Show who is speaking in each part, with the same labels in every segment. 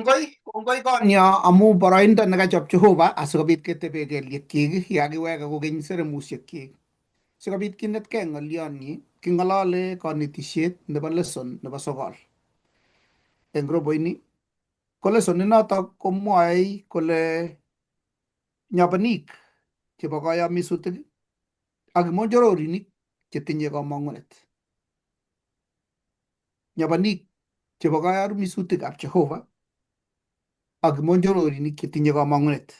Speaker 1: kongoi konyo amu boroindo nekachop Jehova asikobit ketebe kelyekchik yakiweka kokeny seremusyekyik. Sikobit kinetkei ng'olyonyi, king'olole konetisiet nebo lesson nebo sokol. Eng roboini, ko lesson inotok komwoe kole nyobonik chebo kayamisutik ak kimonjororinik chetinye kamang'unet. Nyobonik chebo kayamisutik ab Jehova ak kimonjororinik chetinye kamang'unet.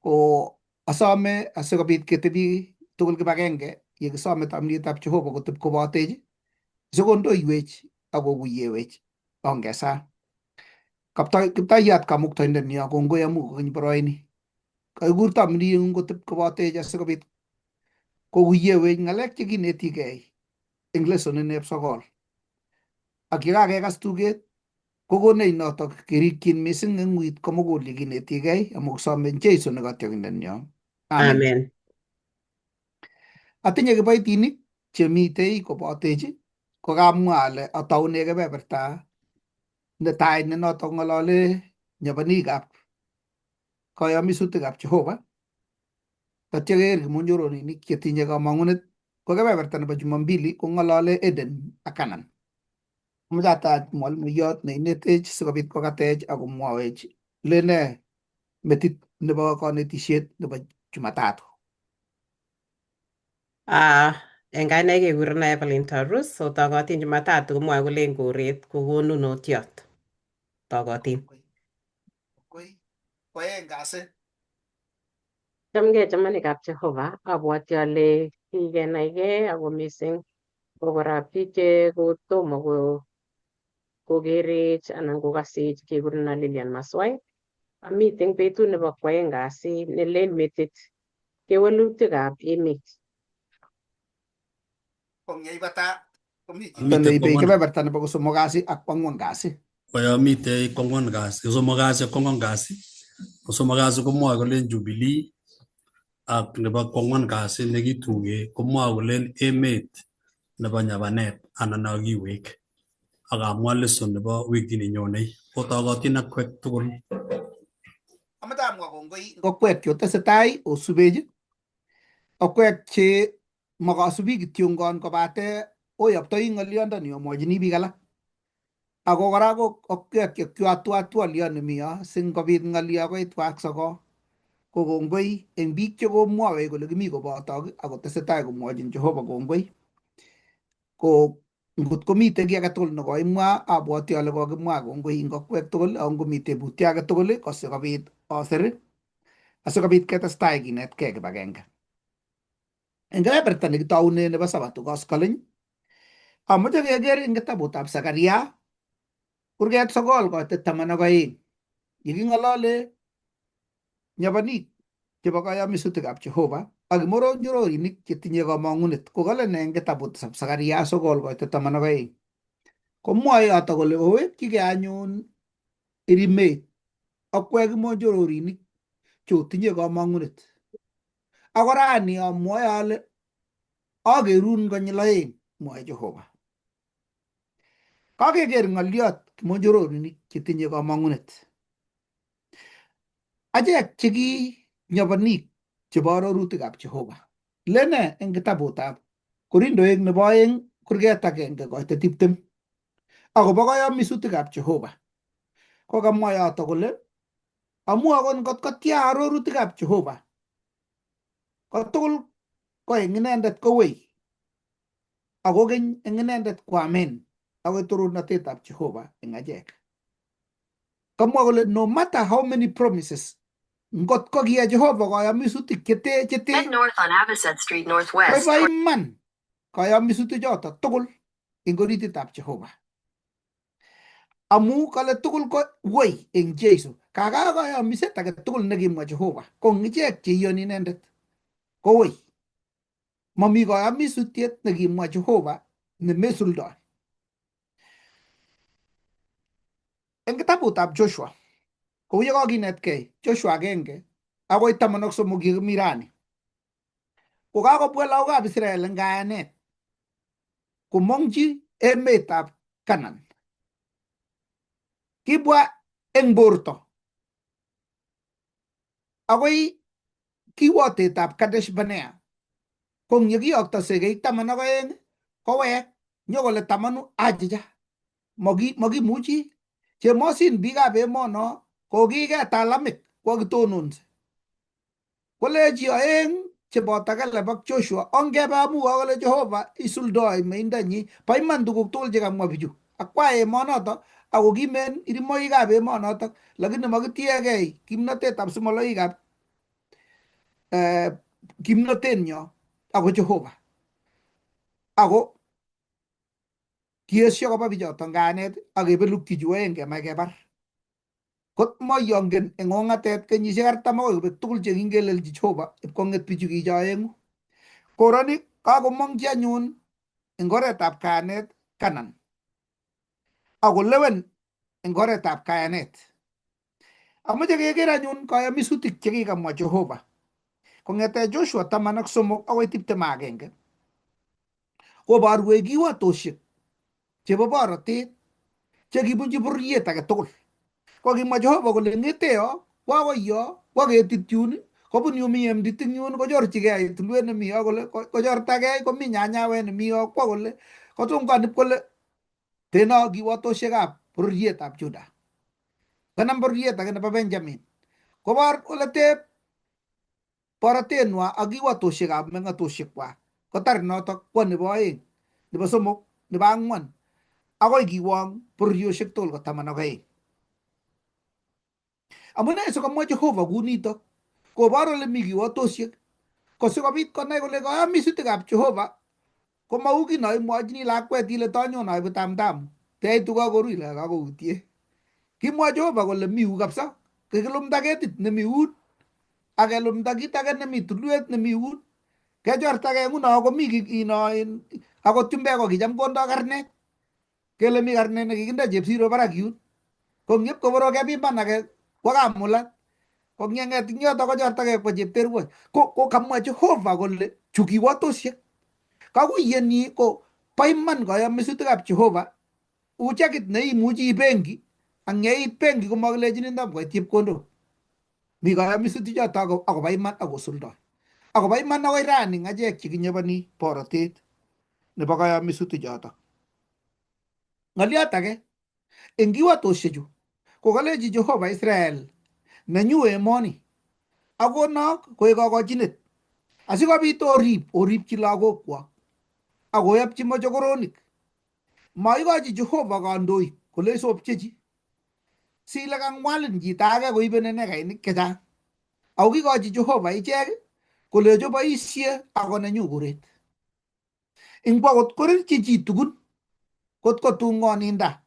Speaker 1: Ko asome asikobit ketebi tugul kibagenge yekisome tamnyetab Jehova koteb kobotech sikondoiwech ak kokuyewech ongesa. Kiptayat kamuktaindenyo, kongoi amu kokeny boroini. Kakikur tamnyengung koteb kobotech asikobit kokuyewech ng'alek chekinetigei eng lesson ineb sokol. Ak yekakekas tuget kokonech notok kerikyin mising eng uit komugul yekinetigei amu kisome Jeiso ne katyokindenyo. Amen.
Speaker 2: Amen.
Speaker 1: Atinye kiboitinik chemitei kobotech, ko kamwa ale ataune kebeberta netai ne notok ng'olole nyobonikab kayamisutikab Jehova, tatya keker kimonjororinik chetinye kamang'unet, ko kebeberta nebo Jumambili kong'olole Eden ak Canaan. Amoche atach mwalimuiyot neinetech sikobit kokatech ak komwowech lene metit nebo konetisiet nebo Jumatatu.
Speaker 2: Eng kainaik kekurenon Evelyn Tarus, so tokotin Jumatatu komwoe kole eng koret ko konunotiot. Tokotin.
Speaker 1: Koeng kasi.
Speaker 2: Chamgei chamanikab Jehova, abwoti ale kikenaigei ako mising ko kora biik che kotomo kokerech anan kokasech kekureno Lilian Maswai. Amite eng betut nebo kwaeng kasi nelel metit kewelutikab emet.
Speaker 1: Konyeibata komi chito neibei kebeberta nebo kosomok kasi ak kwang'wan kasi.
Speaker 3: Koyomitei kwang'wan kasi, kosomok kasi ak kwang'wan kasi. Kosomok kasi komwoe kolen Jubilee ak nebo kwang'wan kasi nekituge komwoe kolen emet nebo nyabanet anan akiwek. Akamwa lesson nebo wikit nenyonei. Kotokotin akwek tugul.
Speaker 1: Amoche amwa kongoi ngokwek chetesetai osubech, okwek che makasubi kityongon kobate oyoptoi ng'olyondoni omwochini biik alak. Ako kora ko okwek chekiatwa twoliot nemi yo singobit ng'olyo koitwak soko. Ko kongoi eng biik chekomwowech kole kimi kobotok ako tesetai komwochin Jehova kongoi. Ko ngot komitei kiy age tugul nekoimwa, abwoti ale kokimwa kongoi eng okwek tugul, ako ngomi tebutyo age tugul ko sikobit osir asikobit ketestai kinetkei kibagenge. Eng kebeberta nekitoune nebo Sabato koskoleny, amoche keker eng kitabutab Sakaria kurget 9:12 yeking'olole nyobonik chebo kayamisutikab Jehova ak kimoronjororinik chetinye kamang'unet. Kokale ne eng kitabutab Sakaria 9:12 komwoe yoto kole owekchigei anyun irimet okwek kimonjororinik chotinye kamang'unet. Ako rani amwoe ale akerun konyil oeng, mwoe Jehova. Kakeker ng'olyot kimonjororinik chetinye kamang'unet. Achek cheki nyobonik chebo arorutikab Jehova. Lene eng kitabutab Korindoek nebo oeng kurget 1:20 akobo kayamisutikab Jehova. Kokamwa yoto kole amu akot ngot kotya arorutikab Jehova, kotugul ko eng inendet ko wei, ako keny eng inendet ko amen, akoi torornatetab Jehova eng achek. Kamwa kole no matter how many promises, ngot ko kiya Jehova kayamisutik chete koibo iman kayamisutik choto tugul eng orititab Jehova. Amu kale tugul ko wei eng Jeiso. Kaga kayamiset age tugul nekimwa Jehova ko eng ichek cheiyoni inendet ko wei. Mami kayamisutiet nekimwa Jehova nemesuldoi. Eng kitabutab Joshua kou ye kakinetkei Joshua 1 akoi 13 yekimi rani, ko kakobwa lagokab Israel eng kayanet komong'chi emetab Canaan. Kibwa eng borto agoi kiwotetab Kadesh Barnea kong yekiyokto sekei 12 kowek nyokole tamanu achicha makimuchi chemosin biikab emono kokike talamik kwa kitononse kolechi oeng cheboto Caleb ak Joshua ongebe amuka kole Jehova isuldoi meindanyi bo iman tuguk tugul chekamwa bichu akwa emonoto ako kimen irimoikab emonoto lakini makitiegei kimnotetab simoloikab kimnotenyo ako Jehova ako kiesio koba bichoto nganet akebelukyi chu oeng kemach kebar kot moyongen eng ong'atet kenyisiek 40 akoi kobek tugul chekingelelchi Jehova ipkong'et bichu kicho oeng'u koroni kakomongchi anyun eng oretab kayanet Kanan akolewen eng oretab kayanet amoche keker anyun kayamisutik chekikamwa Jehova kong'ete Joshua 13 akoi 21 koborwech kiwotosiek chebo borotet chekibunji bororiet age tugul kokimwa Jehova kole ng'eteyo kwa koiyo kwa ketit yun kobun yu mi emdit eng yun konyorchigei tulwet nemi yo kole kochortagei komi nyanyawet nemi yo kwa kole kotungan ip kole teno kiwotosiekab bororietab Juda kanam bororiet age nebo Benjamin kobor kole tep borotenwa ak kiwotosiekab meng'otosiekwak kotar notok kwa nebo oeng nebo somok nebo ang'wan akoi kiwong bororiosiek tugul ko 12 amune sikomwa Jehova kunito kobor ole mi kiwotosiek ko sikobit konai kole kayamisutikab Jehova ko mau kit noimwochini lakwet ile tanyon aibu tamtamu teitu kakoruu ile kakoutie kimwa Jehova kole mi yu kabisa kikilumda ketit nemi yun akelumda kit age nemi tulwet nemi yun kechortagei ng'uno komi akot chumbek kokicham kondoi karnet kele mi karnet nekikinde chepsiro barak yun kong'ip koboro kebiman age kwa kamulat kong'eng'et ing yoto kochortagei kwa chepterwoi ko kamwa Jehova kole chu kiwotosiek kakuyenyi ko bo iman kayamisutikab Jehova u chekit neimuchi ibenki ak yeit benki komakilechin ndamkoit chepkondok mi kayamisutik choto akobo iman akosuldoi akobo iman akoi rani ng'achek chekinyabani borotet nebo kayamisutik choto ng'oliot age eng kiwotosiechu kokalechi Jehova Israel nenyu emoni akonok koek kakochinet asikobit oripchi lagokwok akoyopchi mochokoronik maikochi Jehova kandoik kole isopchechi sile kang'walin chito age koibe nenekainik chechang ako kikochi Jehova ichek kolecho boisie ako nenyu kuret ingwa kot korirchi chi tugun kot kotung'oninda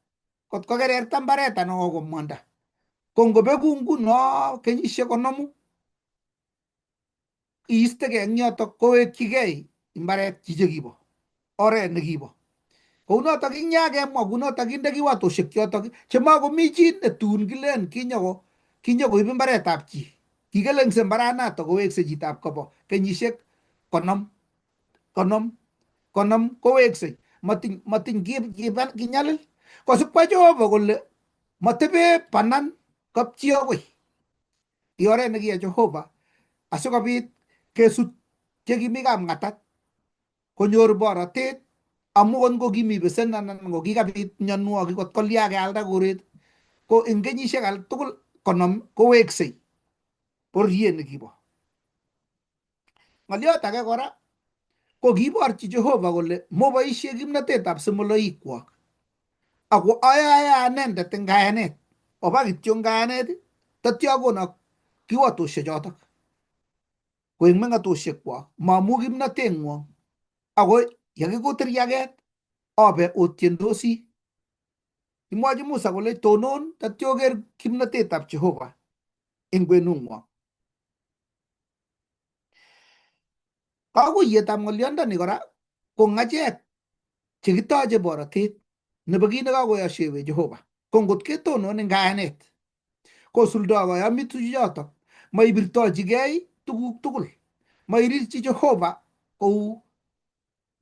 Speaker 1: kot kokererta mbaret anan kokomwanda ko ngobeku nguno kenyisiek 50 iistegei eng yotok kowekchigei mbaret chiche kibo oret nekibo kounotok inya kemwa kunotok kinde kiwatosiek chotok chemakomi chi netun kilen kinyokoib mbaretab chi kikelengse mbaranatok kowekse chitab kobo kenyisiek 50 kowekse matin kinyalil kosipkwa Jehova kole matebe banan kapchi akoi oret nekiya Jehova asikobit kesut chekimi kapng'atat konyor borotet amu ko kimi besen anan ko kikabit mionwogik kot kolya kealda koret ko eng kenyisiek alak tugul 50 koweksei bororiet nekibo ng'oliot age kora ko kiborchi Jehova kole moboisie kimnotetab simoloikwok ako ayae anendet eng kayanet oba kityo eng kayanet tatya akonok kiwotosiek chotok koek meng'otosiekwok mamu kimnoteng'wong ako yakikutur yaket obe otiendosi imwochi Musa kole tonon tatya oker kimnotetab Jehova eng kwenung'wong kakuyetab ng'oliondoni kora ko ng'achek chekitoche borotet nebo kit nekakoyoshewech Jehova ko ngot ketonon eng kayanet kosuldoi kayamitutik chotok maibirtochigei tuguk tugul mairirchi Jehova kou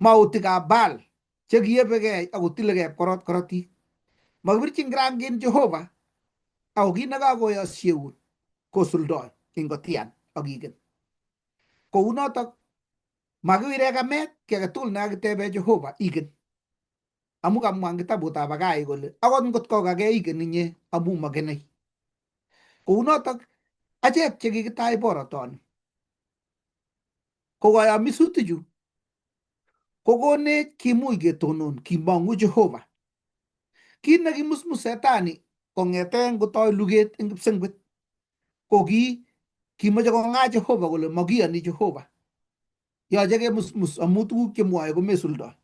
Speaker 1: mautikab Baal chekiebegei akotilegei korotik makibirchin rangin Jehova ako kit nekakoyosyeun kosuldoi ingotian ak igen. Kounotok makiwire kamet ki age tugul nekakitebe Jehova igen. Amu kamwa eng kitabutab Hagai kole akot ngot kokagei igen inye amu makenei. Kounotok achek chekikitai borotoni ko kayamisutichu kokonech kimuch ketonon kimong'u Jehova. Kit nekimusmus setani kong'ete ngotoi luget eng kipsengwet ko kimache kong'aa Jehova kole makiyoni Jehova, yoche kemusmus amu tuguk chemwoe komesuldoi.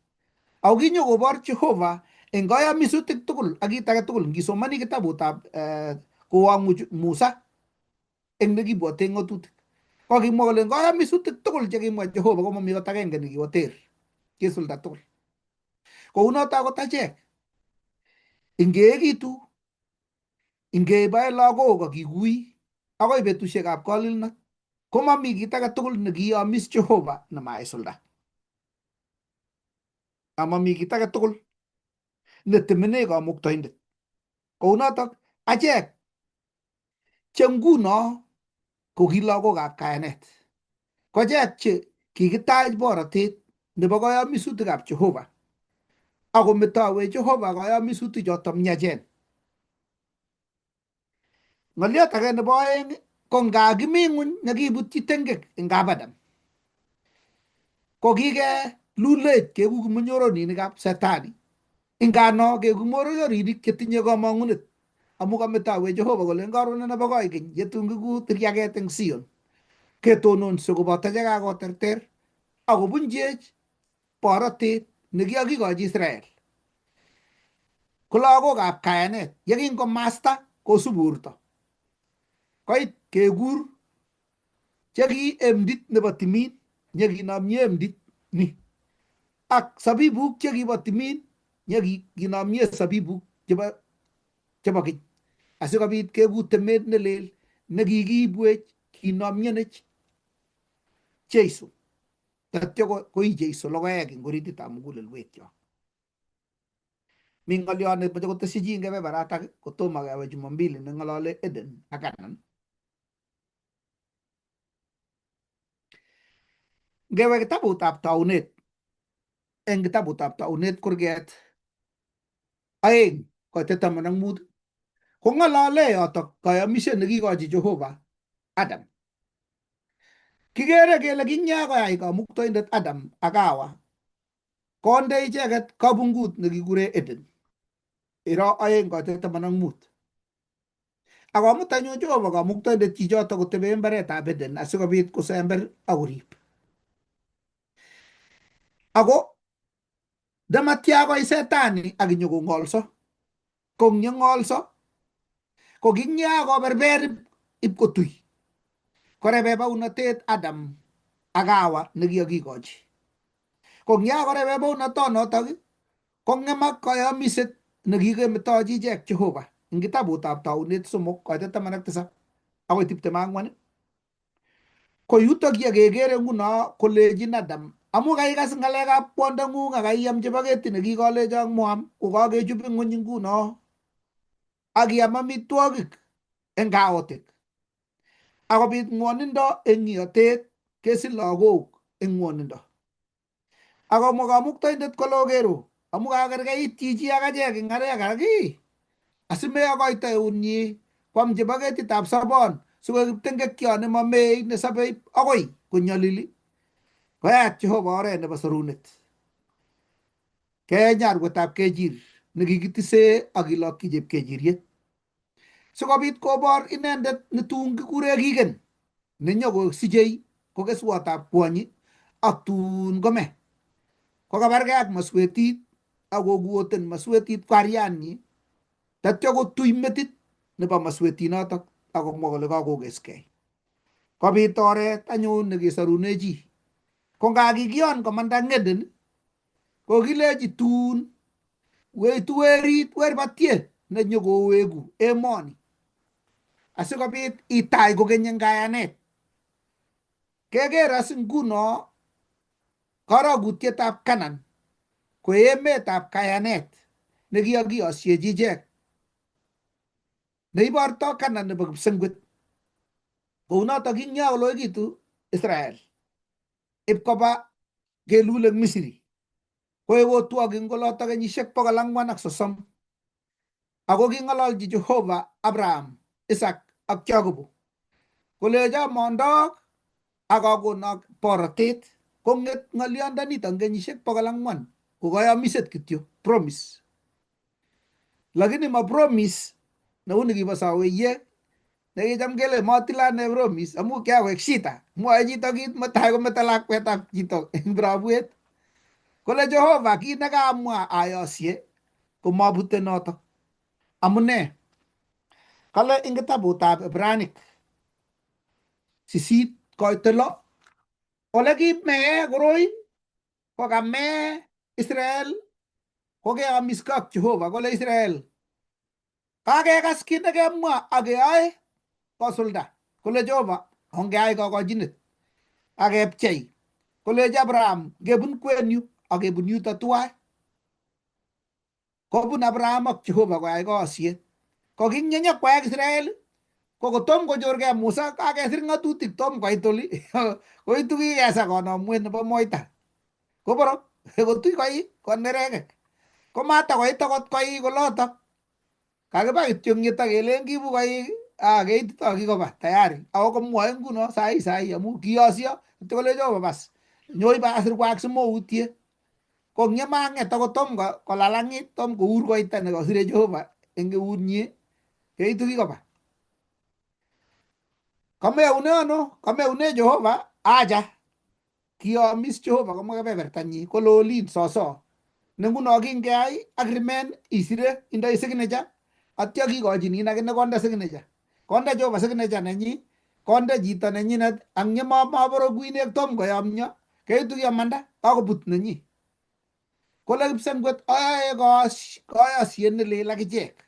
Speaker 1: Ako kinyokobor Jehova eng kayamisutik tugul ak kit age tugul. Ngisomani kitabutab kowong Musa eng nekibwote ng'atutik kokimwa kole eng kayamisutik tugul chekimwa Jehova komami kot agenge nekiwoter, kisulda tugul. Kounoto akot achek ingeekitu, ingeboe lagok akikui akoi betusiekab kolilnot komami kit age tugul nekiyomis Jehova nemaisulda. Amami kit age tugul netemene kamuktoindet. Kounotok achek che nguno ko ki lagokab kayanet, ko achek che kikitach borotet nebo kayamisutikab Jehova ako metowe Jehova kayamisutik chotok miachen. Ng'oliot age nebo aeng ko ngakimi ng'uny nekibutyi tengek eng Adam ko kikelulech keku kimonyoroninikab Setani. Ingano keku mororinik chetinye kamang'unet amu kametowe Jehova kole eng karon nebo koigeny yetun kiku tiriaket eng Sion ketononso koboto chekakoterter akobunjech borotet nekikakikochi Israel. Ko lagokab kayanet yekingomasta kosubu urto koit kekur cheki emdit nebo timin nyekinomye emdit ni ak sabibuk chekibo timin nyekinomye sabibuk chebo keny asikobit keku temet nelel nekikiibwech kinomyenech Jeiso tatyo koi Jeiso logoek eng orititab mugulelwekchok. Mi ng'oliot nemoche kotesyi chi eng kebeberatak kotomo kewe Jumambili neng'olole Eden ak Canaan. Ngewe kitabutab Taunet, eng kitabutab Taunet kurget 2 koite 15 kong'olole yotok kayamiset nekikochi Jehova Adam. Kikere kele kinya koyai kamuktoindet Adam ak Hawa konde icheket kabungut nekikure Eden. Iro 2 koite 15. Akomut anyun Jehova kamuktoindet chichotok kotebe mbaretab Eden asikobit kosember akorib. Ako ndamatya koi Setani akinyokong'olso, ko ng'olso ko kinya koberber ipkotui korebe baunatet Adam ak Hawa nekikakikochi. Ko nya korebe baunotonotok kong'emak kayamiset nekikemetochi ichek Jehova eng kitabutab Taunet 3 koite 17 akoi 24. Ko yutok yekekere nguno kolejin Adam amu kaikas ng'alekab kwondong'ung ak kaiyam chebo ketit nekikolechok moam kokakechub ng'uny nguno akiyam amitwogik eng kaotik akobit ng'wonindo eng iotet kesich lagok eng ng'wonindo. Akomwa kamuktoindet kole okero amu kakerkeit chichi ak achek eng ng'alekak asimeyokoito eunyi kwam chebo ketitab sobon sikoek kiptengekiot nemamei nesobei akoi konyolili koyat Jehova oret nebo sorunet. Keeny arwetab kejir nekikitise akilokyi chepkejiriet sikobit kobor inendet netun kikure kigen nenyokosichei ko keswotab kwonyi ak tun kome kokabargei ak maswetit akokuoten maswetit kwarianyi tatyo kotui metit nebo maswetinotok akomwa kole kakokeskei kobit oret anyun nekesorune chi. Ko ngakikion komanda eng Eden kokilechi tun weitu werit werbatye nenyokoweku emoni asikobit itach kokeny eng kayanet. Keker as nguno karokutietab Canaan ko emetab kayanet nekikakiyosyechi ichek neiborto Kanan nebo kipsengwet. Kounotok kinya koloikitu Israel ib koba kelul eng Misri. Koe kotwog ing olotok kenyisiek 430. Ako king'ololji Jehova Abraham, Isaac ak Jacobo kolecho mondok ak akonok borotet. Kong'et ng'olyondonito eng kenyisiek 400 kokayomiset kityo, promise. Lakini ma promise neuni kibo saweiyek nekicham kele matilane promise amu kiakoek shida. Mwoe chito kit mutai kometo lakwetab chito eng brabwet. Kole Jehova kit nekamwa ayosie komabute notok. Amune? Kale ing kitabutab Ibranik 8:6 ole kimee koroi kokamee Israel kokeamiske ak Jehova. Kole Israel kakekas kit nekemwa ak keyoe kosulda. Kole Jehova ongeyai kokochinet akepchei. Kolechi Abraham ngebun kwenyu akebun yuto tuwai. Kobun Abraham ak Jehova koyai koosiet. Koking'eny kwek Israel kokotom konyorgei Musa kakesir ng'atutik tom koit oli. Koitu kikesa konomwet nebo moita. Koborok kotuch koi konereke. Komata koit akot koi kolotok. Kakiba kityo ng'ito kelen kibu koi keitito kikoba tayari. Ako komwoe nguno sai amu kiyosio kole Jehova bas. Nyoiba asirwak simoutie. Kong'emang'et akot tom kolalang'it tom kour koita nekasire Jehova eng eunyi keitu kikoba. Kameune ano? Kameune Jehova? Acha. Kiyomis Jehova komwa kebebertanyi kololin soso. Nenguno kingeyai agreement isire indoi signature atya kikochin akine konde signature. Konde Jehova signature nenyi, konde chito nenyinet ak nyemaborokuinek tom koyomyo keitu kiyamanda kakobut nenyi. Kole kipsengwet ayae koyosiet nelel akichek.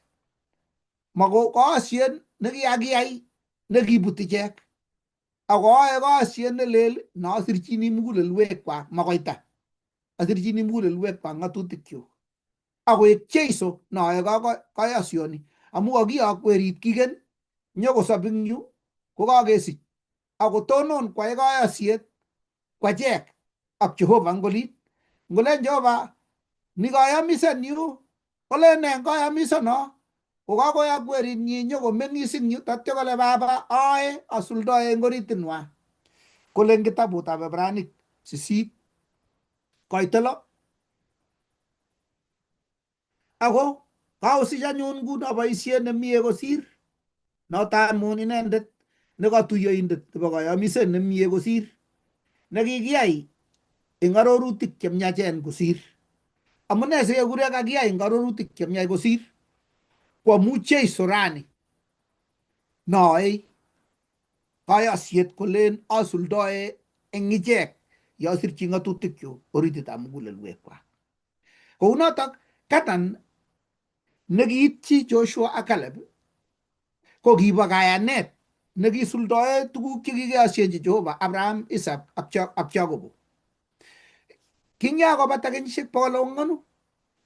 Speaker 1: Mako koyosiet nekiyakiyai nekibut ichek. Ako ae koyosiet nelel nasirchini mugulelwekwak makoita. Asirchini mugulelwekwak ng'atutikyuk. Akoek Jeiso nayae koyosioni. Amu kakiyokwerit kigen nyokosop ing yu kokakesich. Akotonon kwai koyosiet kwachek ak Jehova ngolit. Ngolen Jehova ni kayomisen yu. Olen ne kayomisen no. Kokakoyak weritnyi nyokomeng'is ing yu tatyo kole baba ae asuldae eng oritinwa. Kole eng kitabutab Ibranik 8:6. Ako kakosich anyun nguno boisiet nemie kosir noto amun inendet nekatuyoindet nebo kayomisen nemie kosir nekikiyai eng arorutik chemyachen kosir. Amune sikekure kakiyai eng arorutik chemyach kosir? Kwamu Jeiso rani nae kayosiet kolen asuldoe eng ichek yasirchi ng'atutikyuk orititab mugulelwekwak. Kounotok Kanan nekiitchi Joshua ak Caleb ko kibo kayanet nekisuldoe tuguk chekikeyosienchi Jehova Abraham, Isaac ak Jacobo. Kingakobata kenyisiek 400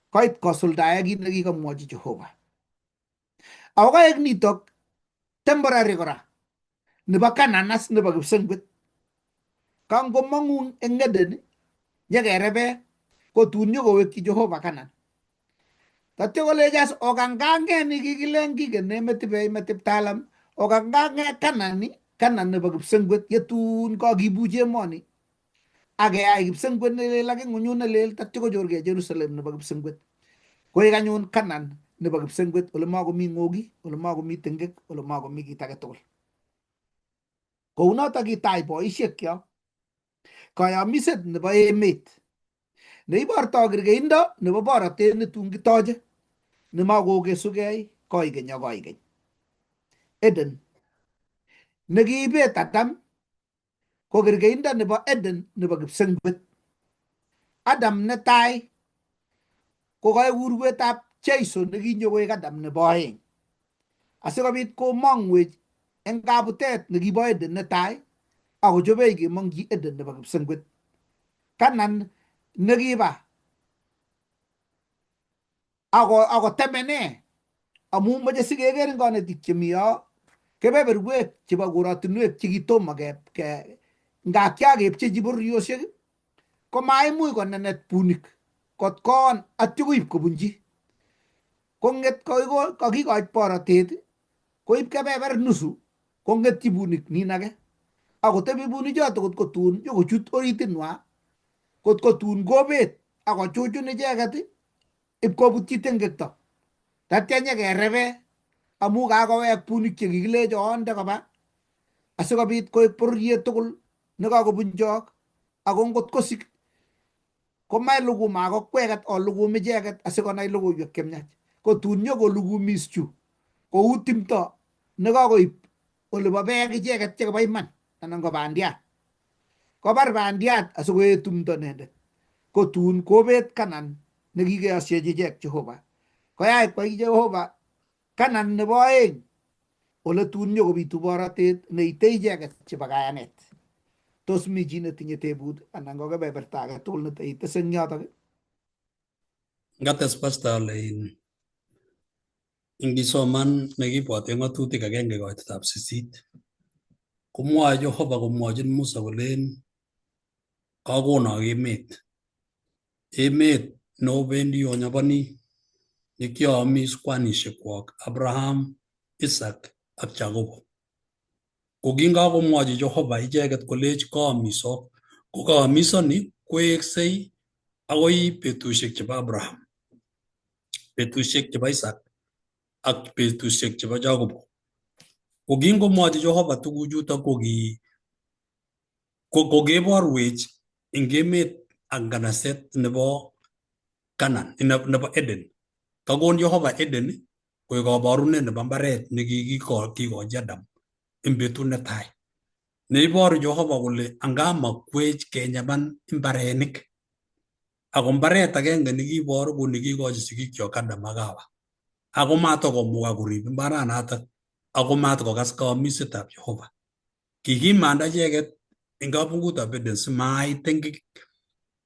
Speaker 1: koit kosuldae kit nekikamwochi Jehova. Ako kaek nitok temporary kora nebo Kananas nebo kipsengwet. Kangomang'un eng Eden nyekerebe kotun nyokowekchi Jehova Kanan. Tatyo kolechas okangange ni kikilen kikene metibei metiptalam okangange Kanan nebo kipsengwet yetun kakibuchi emoni akeyai kipsengwet nelel ak ng'unyut nelel tatyo kochorgei Jerusalem nebo kipsengwet. Koek anyun Kanan nebo kipsengwet ole makomi ng'oki, ole makomi tengek, ole makomi kit age tugul. Kounotok kitach boisiekyok kayomiset nebo emet neibortoi kerkeindo nebo borotet netun kitoche nemakokesugei koikeny ak koikeny. Eden nekiibet Adam ko kerkeindo nebo Eden nebo kipsengwet. Adam netai ko kaek urwetab Jeiso nekinyokoek Adam nebo oeng asikobit komongwech eng kabutet nekibo Eden netai akochobech kemongchi Eden nebo kipsengwet. Kanan nekiba ako temene amu moche sikeker eng kanetik chemi yo kebeberwek chebo korotinwek chekitomo ke nga kiakepchechi bororiosiek ko maimuch konenet bunik kot koon atyo koib kobunji konget kakikoch borotet koib kebeber nusu kongetyi bunik nin age akotebi bunichoto kot kotun nyokochut oritinwa kot kotun kobet akochuchun icheket ipkobutyi tengekto tatya nyekerebe amu kakowek bunik chekikilecho onde koba asikobit koek bororiet tugul nekakobunchok ako ngot kosik komae lugu makokweket olugum icheket asikonai logoiwek chemiach kotun nyokolugumis chu kou timto nekakoib olibo beek icheket chekobo iman anan ko bandiat kobar bandiat asikoet tumdo inendet kotun kobet Canaan nekikeosyechi ichek Jehova koyach kwai Jehova Canaan nebo oeng ole tun nyokobitu borotet neite icheket chebo kayanet. Tos mi chi netinye tebut anan ko kebeberta age tugul neteitese eng yotok?
Speaker 3: Ngates pasta ale ingisoman nekibwote ng'atutik agenge koitetab 8 komwoe Jehova komwochin Musa kolen kakonok emet neobendi onyoboni nekioamis kwanishekwok Abraham, Isaac ak Jacobo. Kokingakomwochi Jehova icheket kolech kaamisok ko kaamisoni koeksei akoi betusiek chebo Abraham, betusiek chebo Isaac ak betusiek chebo Jacobo. Kokingomwochi Jehova tuguchuto kokeborwech eng emet ak nganaset nebo Canaan, nebo Eden. Kakon Jehova Eden koek kaborunet nebo mbaret nekikikochi Adam eng betut netai. Neiboru Jehova kole angamakwech kenyaban mbarenik ako mbaret agenge nekiboru ko nekikochi sigikyok Adam ak Hawa. Ako matokomuka korib mbaranatak ako matokokas kaamisetab Jehova. Kikimanda icheket eng kapungutab Eden simait tengek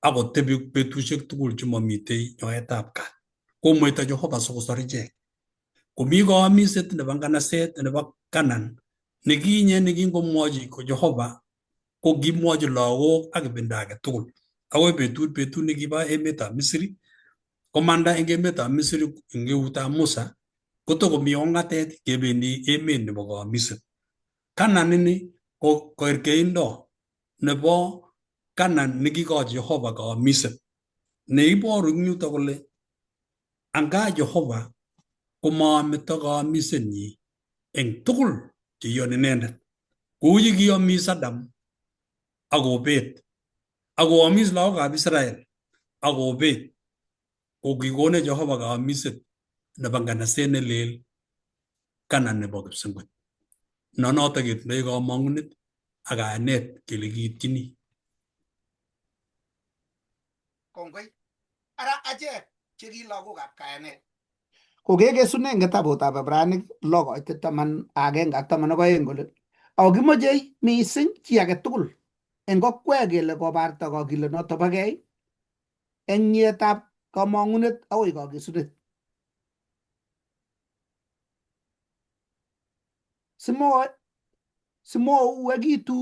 Speaker 3: akotebi betusiek tugul chemomitei nyoetab kat. Komweito Jehova sikosor ichek. Komi kaamiset nebo nganaset nebo Canaan nekinye nekingomwochi ko Jehova ko kimwochi lagok ak ibinda age tugul akoi betut nekiba emetab Misri komanda eng emetab Misri eng eutab Musa kotokomi ong'atet kebendi emet nebo kaamiset. Canaan ini ko kerkeindo nebo Canaan nekikochi Jehova kaamiset neiboru eng yuto kole anga Jehova komameto kaamisenyi eng tugul cheiyoni inendet. Kou ye kiamis Adam akobet akoamis lagokab Israel akobet kokikone Jehova kaamiset nebo nganaset nelel Canaan nebo kipsengwet. Notok ketindoi kamang'unet ak kayanet kele kiityini.
Speaker 1: Kongoi. Ara achek cheki lagokab kayanet kokekesune eng kitabutab Ibranik 6:11-12 kole ako kimochei mising chi age tugul eng kokwek kele kobarta kakilenoto bo gei eng nyetab kamang'unet akoi kakesunet simouekitu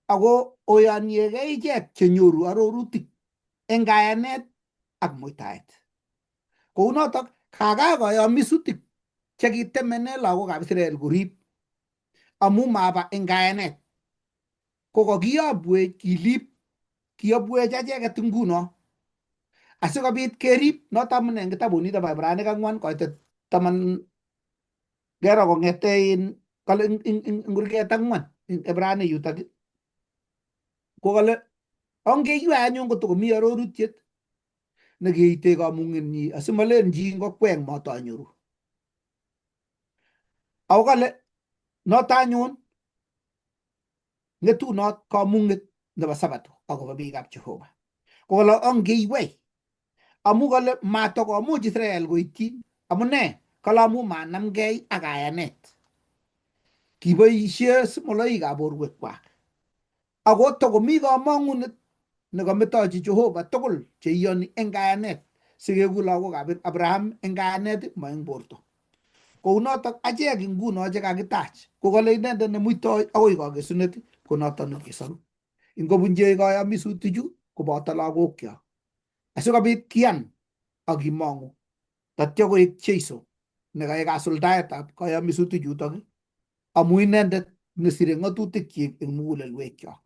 Speaker 1: ako oyoniegei ichek chenyoru arorutik eng kayanet ak muitaet. Kou notok kakakayomisutik chekitemene lagokab Israel korib amu maba eng kayanet ko kakiyobwech kilip kiyobwech acheket nguno asikobit kerib. Noto amune eng kitabut nito bo Ibranik 4:10 kero kong'ete kale ing kurget 4 ing Ibranik yutok ko kale ongeiwe anyun kotokomi arorutiet nekeite kamung'enyi asimalen chi ngokweng matanyoru. Ako kale noto anyun ng'etunot kamung'et nebo Sabato akobo biikab Jehova. Ko kale ongeiwei amu kale matokomuch Israel koityi amune kale amu manamgei ak kayanet. Kiboisie simoloikab borwekwak ako tokomi kamang'unet nekametochi Jehova tugul cheiyoni eng kayanet sikekur lagokab Abraham eng kayanet ma eng borto. Kounotok achek nguno chekakitach kokale inendet nemuitoi akoi kakesunet ko notok nekisoru. Ingobunje kayamisutichu koboto lagokyok asikobit kiyan ak kimong'u tatyo koek Jeiso nekaek kasuldaetab kayamisutichutok amu inendet nesire ng'atutikchik eng mugulelwekyok.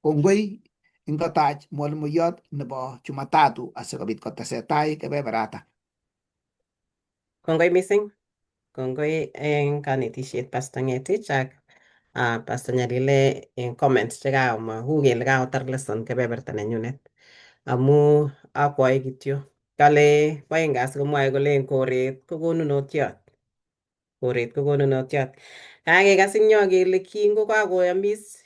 Speaker 1: Kongoi ingotach mwalimuiyot nebo Jumatatu asikobit kotesetai kebeberata.
Speaker 2: Kongoi missing. Kongoi eng kanetisiet Pastor Ngetich ak Pastor Nyalile eng comments chekamwa uu kele kakotar lesson kebeberta nenyunet. Amu akwai kityo. Kale kwaeng kasi komwae kole eng koret ko konunotiot. Koret ko konunotiot. Kakekas ing yo kele kingo kakoyamis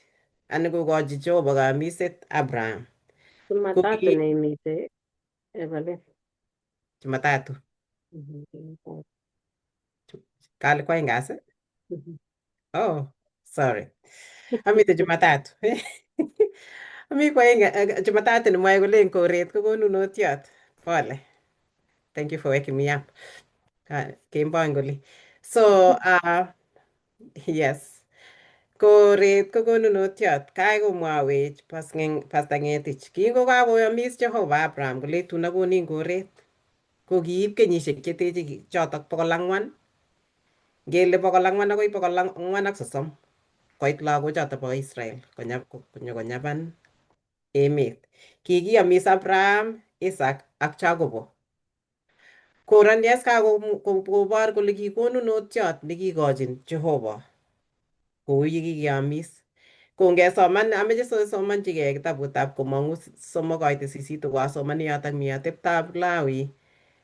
Speaker 2: ani kokochi Jehova kayamiset Abraham.
Speaker 4: Jumatatu neimite Evelyn.
Speaker 2: Jumatatu. Kale kwaeng kasi? Oh, sorry. Amite Jumatatu. Ami kwaeng Jumatatu nemwae kole eng koret ko konunotiot. Pole. Thank you for waking me up. Kemboi ngoli. So, yes. Koret ko konunotiot. Kai komwawech Pastor Ngetich. Kingo kakoyamis Jehova Abraham kole tun akonin koret. Ko kiib kenyisiek cheteche chotok 400. Ngele 400 akoi 430 koit lagochotok bo Israel konyokonyapan emet. Kikiyamis Abraham, Isaac ak Jacobo. Koranies kakobor kole kikonunotiot nekikochin Jehova kou yekikiyamis. Ko ngesoman, ameche sosomanchigei kitabutab Komong'u 3:8 kokasomani yotok mi ateptab Lawi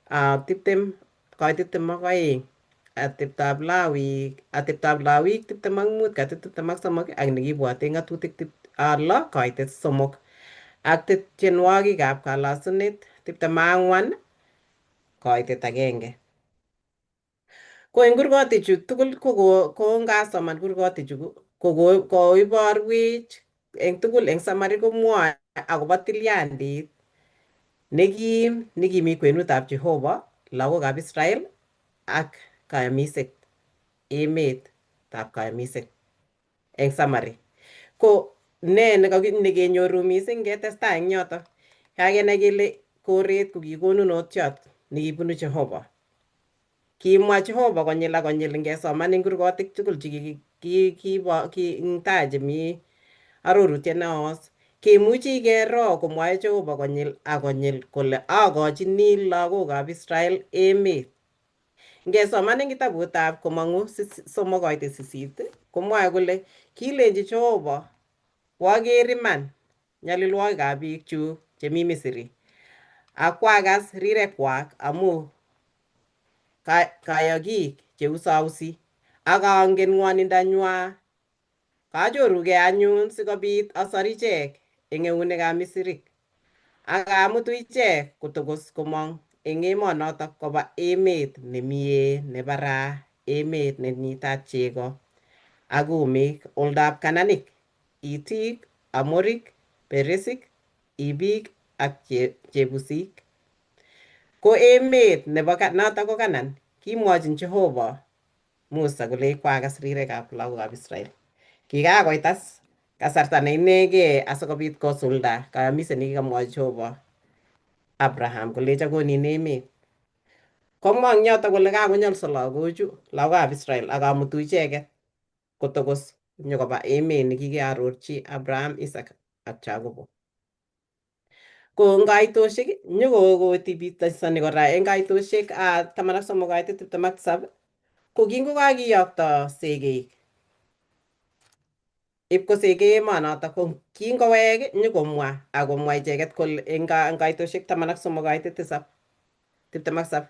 Speaker 2: 20:22, ateptab Lawik 25:23 ak nekibwate ng'atutik 6:3 ak tienwogikab kalasunet 24:1. Ko eng kurgotichu tugul ko ngasoman kurgotichu koiborwech eng tugul eng summary komwoe akobo tilyandit nekim nekimi kwenutab Jehova, lagokab Israel ak kayamiset, emetab kayamiset eng summary. Ko ne nekenyoru missing ketestai eng yotok. Kakenai kele koret ko kikonunotiot nekibunu Jehova. Kimwa Jehova konyil ak konyil ngesoman eng kurgotik tugul tai chemi arorutiet neos. Kemuchi kero komwae Jehova konyil ak konyil kole akochini lagokab Israel emet. Ngesoman eng kitabutab Komong'u 3:8 komwae kole kilenji Jehova, kwaker iman nyalilwogikab biikchuk chemi Misri ak kwakas rirekwak amu kayokik cheusausi ak angen ng'wonindonywa. Kachorugei anyun sikobit asor ichek eng eunekab Misirik ak amutu ichek kotokos komong eng emonotok koba emet nemie nebaraa, emet nenyitat chego ak kumik, oldab Kananik, Itik, Amorik, Perisik, Ibik ak Jebusik. Ko emet nebo notok ko Kanan. Kimwochin Jehova Musa kole kwakas rirekab lagokab Israel. Kikakoitas kasarta neinegei asikobit kosulda kayamiset nekikamwochi Jehova Abraham kolecho konin emet. Komwa eng yotok kole kakonyolso lagochu, lagokab Israel ak amutu icheket kotokos nyokoba emet nekikearorchi Abraham, Isaac ak Jacobo. Ko eng kaitosiek nyokotibitisani kora eng kaitosiek 13:27 ko kingokakiyokto segeik ipkosekei emonotok ko kingowek nyokomwa akomwa icheket kole eng kaitosiek 13:27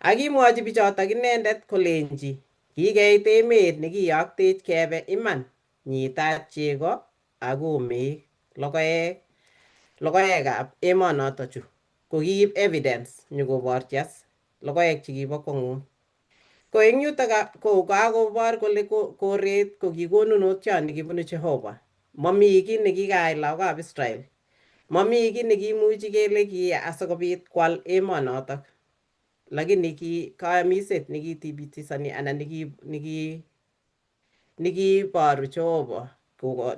Speaker 2: akimwochi bichotok inendet kolenji kikeit emet nekiyoktech kebe iman nyitat chego ak kumik, logoekab emonotok chu ko kiib evidence nyokoborchi as logoek chekibo kwong'ut. Ko eng yutok ko kakobor kole koret ko kikonunotiot nekibunu Jehova. Mami kiy nekikayai lagokab Israel Momi kiy nekimuchi kele ki asikobit kwal emonotok. Lakini ki kayamiset nekithibitisani anan nekiboru Jehova,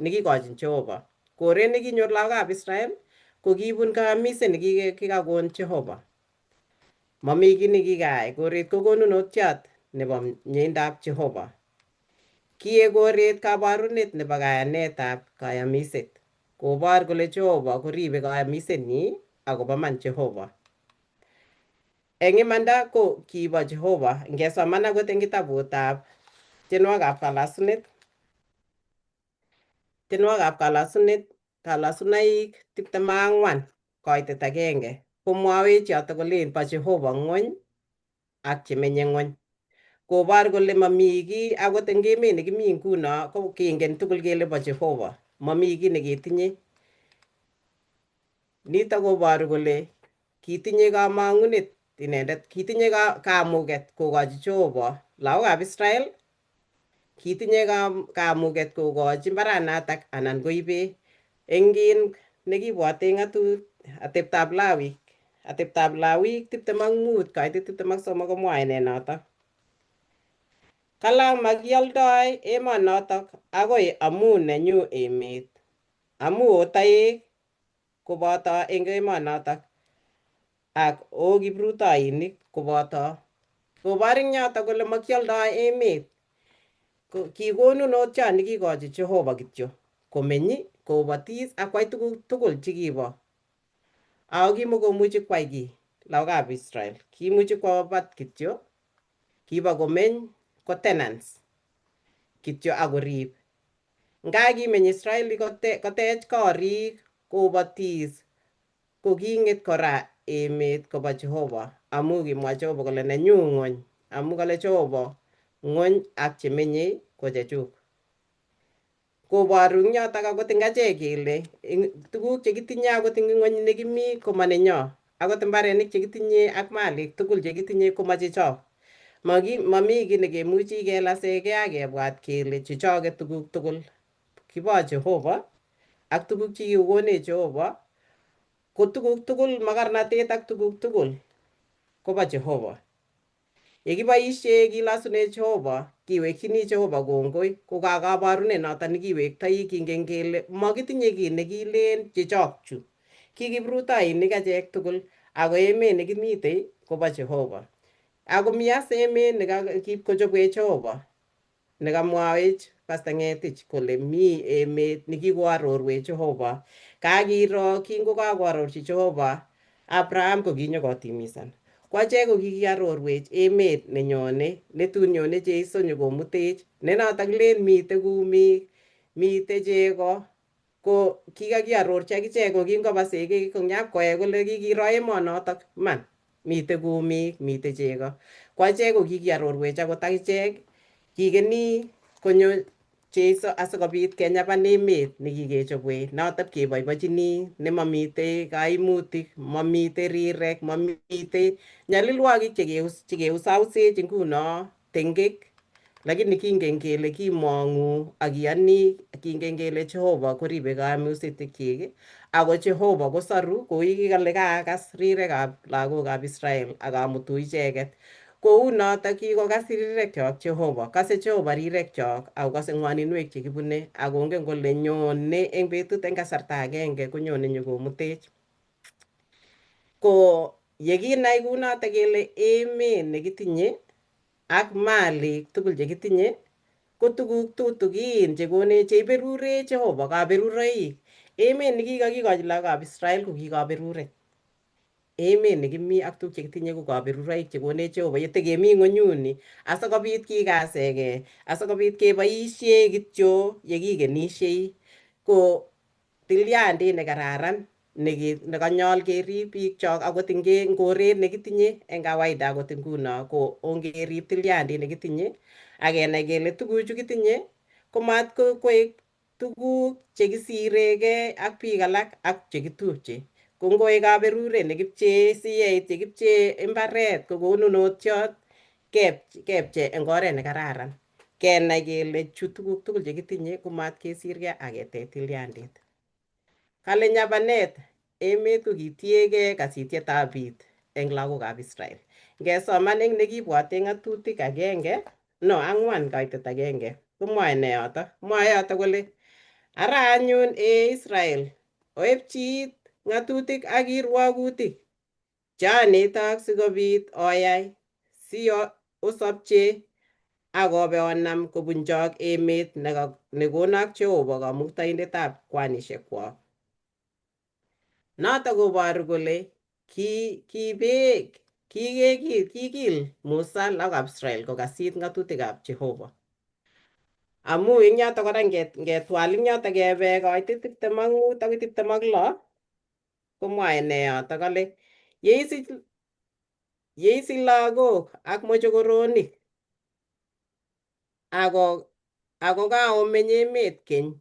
Speaker 2: nekikochin Jehova. Koret nekinyor lagokab Israel ko kibun kayamiset nekikakon Jehova. Momi kiy nekikayai. Koret ko konunotiot nebo mieindab Jehova. Kiek koret kabarunet nebo kayanetab kayamiset. Kobor kole Jehova koribe kayamisenyi akobo man Jehova. Eng imanda ko kibo Jehova. Ngesoman akot eng kitabutab tienwogikab kalasunet, kalasunaik 24 koitet 1 komwawech yoto kolen bo Jehova ng'ony ak chemenye ng'ony. Kobor kole mami kiy akot eng emet nekimi nguno ko kingen tugul kele bo Jehova. Mami kiy neketinye. Nito koboru kole kitinye kamang'unet inendet, kitinye kamuget kokochi Jehova lagokab Israel, kitinye kamuget kokochi mbaranatak anan koibe eng kin nekibwote ng'atut ateptab Lawik 25 kaitet 23 komwae notok. Kala makioldoi emonotok agoi amu nenyu emet, amu o toek koboto eng emonotok ak o kiprutoinik koboto. Kobor eng yotok kole makioldoi emet. Ki konunotiot nekikochi Jehova kityo komeny, kobotis ak kwai tuguk tugul chekibo. Ako kimukomuchi kwai kiy lagokab Israel. Kimuchi kobat kityo, kibo komeny ko tenants kityo akorib. Nga kimeny Israel kotech korik, kobotis, ko king'et kora emet kobo Jehova amu kimwa Jehova kole nenyu ng'ony, amu kale Jehova ng'ony ak chemenye ko chechuk. Koboru eng yotok akot eng achek kele tuguk chekitinye akot eng ng'ony nekimi ko manenyo. Akot mbarenik chekitinye ak malik tugul chekitinye ko machechok. Mami kiy nekemuchi kelasegei akebwat kele chechoket tuguk tugul. Kibo Jehova ak tuguk chekikokonech Jehova ko tuguk tugul, makarnatet ak tuguk tugul kobo Jehova. Yekiboisie kilosune Jehova, kiwekchini Jehova kongoi ko kabarunet noto nekiwektoi kingen kele makitinye kiy nekilen chechok chu. Ki kiprutoinik achek tugul ako emet nekimite kobo Jehova. Ako mi as emet nekikochobwech Jehova nekamwawech Pastor Ng'etich kole mi emet nekikoarorwech Jehova. Kakiro kingokakoarorchi Jehova Abraham ko kinyokotimisan. Ko achek ko kikiarorwech emet nenyone, netun nyone Jeiso nyokomutech, ne notok len mite kumik, mite chego, ko kikakiarorchi akichek ko kingoba segek ko nyapkoek kole kikiro emonotok man. Mite kumik, mite chego. Ko achek ko kikiarorwech akot akichek, kikeni konyo Jeiso asikobit kenyapan emet nekikechobwech, notok keboibochini nemamite kaimutik, mamite rirek, mamite nyalilwogik chekeusausech nguno tengek. Lakini kingen kele kimong'u ak kiyoni, kingen kele Jehova koribe kamusetikchik, ako Jehova kosoru kou yekikale kaakas rirekab lagokab Israel akamutu icheket. Kou notok kikokas rirekchok Jehova, kase Jehova rirekchok akokase ng'woninwek chekibune akongen kole nyone eng betut eng kasarta agenge konyone nyokomutech. Ko yekinai kunotok kele emet nekitinye ak malik tugul chekitinye ko tuguk tutigin chekonech cheiberurech Jehova, kaberuroik. Emet nekikakikochi lagokab Israel ko kikaberuret. Emet nekimi ak tuguk chekitinye ko kaberuroik chekonech Jehova yetekemi ng'onyuni asikobit kikasegei, asikobit keboisie kityo yekikenisiei. Ko tilyandit nekararan nekanyol kerib biikchok akot eng koret nekitinye eng kawaida akot nguno ko ongerib tilyandit nekitinye akenai kele tuguchu kitinye ko matkoek tuguk chekisiregei ak biik alak ak chekitupche. Ko ngoek kaberuret nekipchee siyeit yekipchee mbaret ko konunotiot kepche eng oret nekararan. Kenai kele chu tuguk tugul chekitinye ko matkesirgei ak ketech tilyandit. Kale nyapanet emet ko kitiegei kasitietab biit eng lagokab Israel. Ngesoman eng nekibwate ng'atutik 4 kaitet 1 komwoe ne yoto? Mwoe yoto kole ara anyun Israel oepchi ng'atutik ak kirwogutik chanetok sikobit oyai si osopche akobe onam kobunchok emet nekonak Jehova Kamuktaindetab kwanishekwok. Notok koboru kole kikil Musa lagokab Israel kokasit ng'atutikab Jehova. Amu eng yoto kora ngetwal eng yoto kebe kaitet 25 akoi 26 komwoe ne yoto kole yeisich lagok ak mochokoronik ako kaomeny emet keny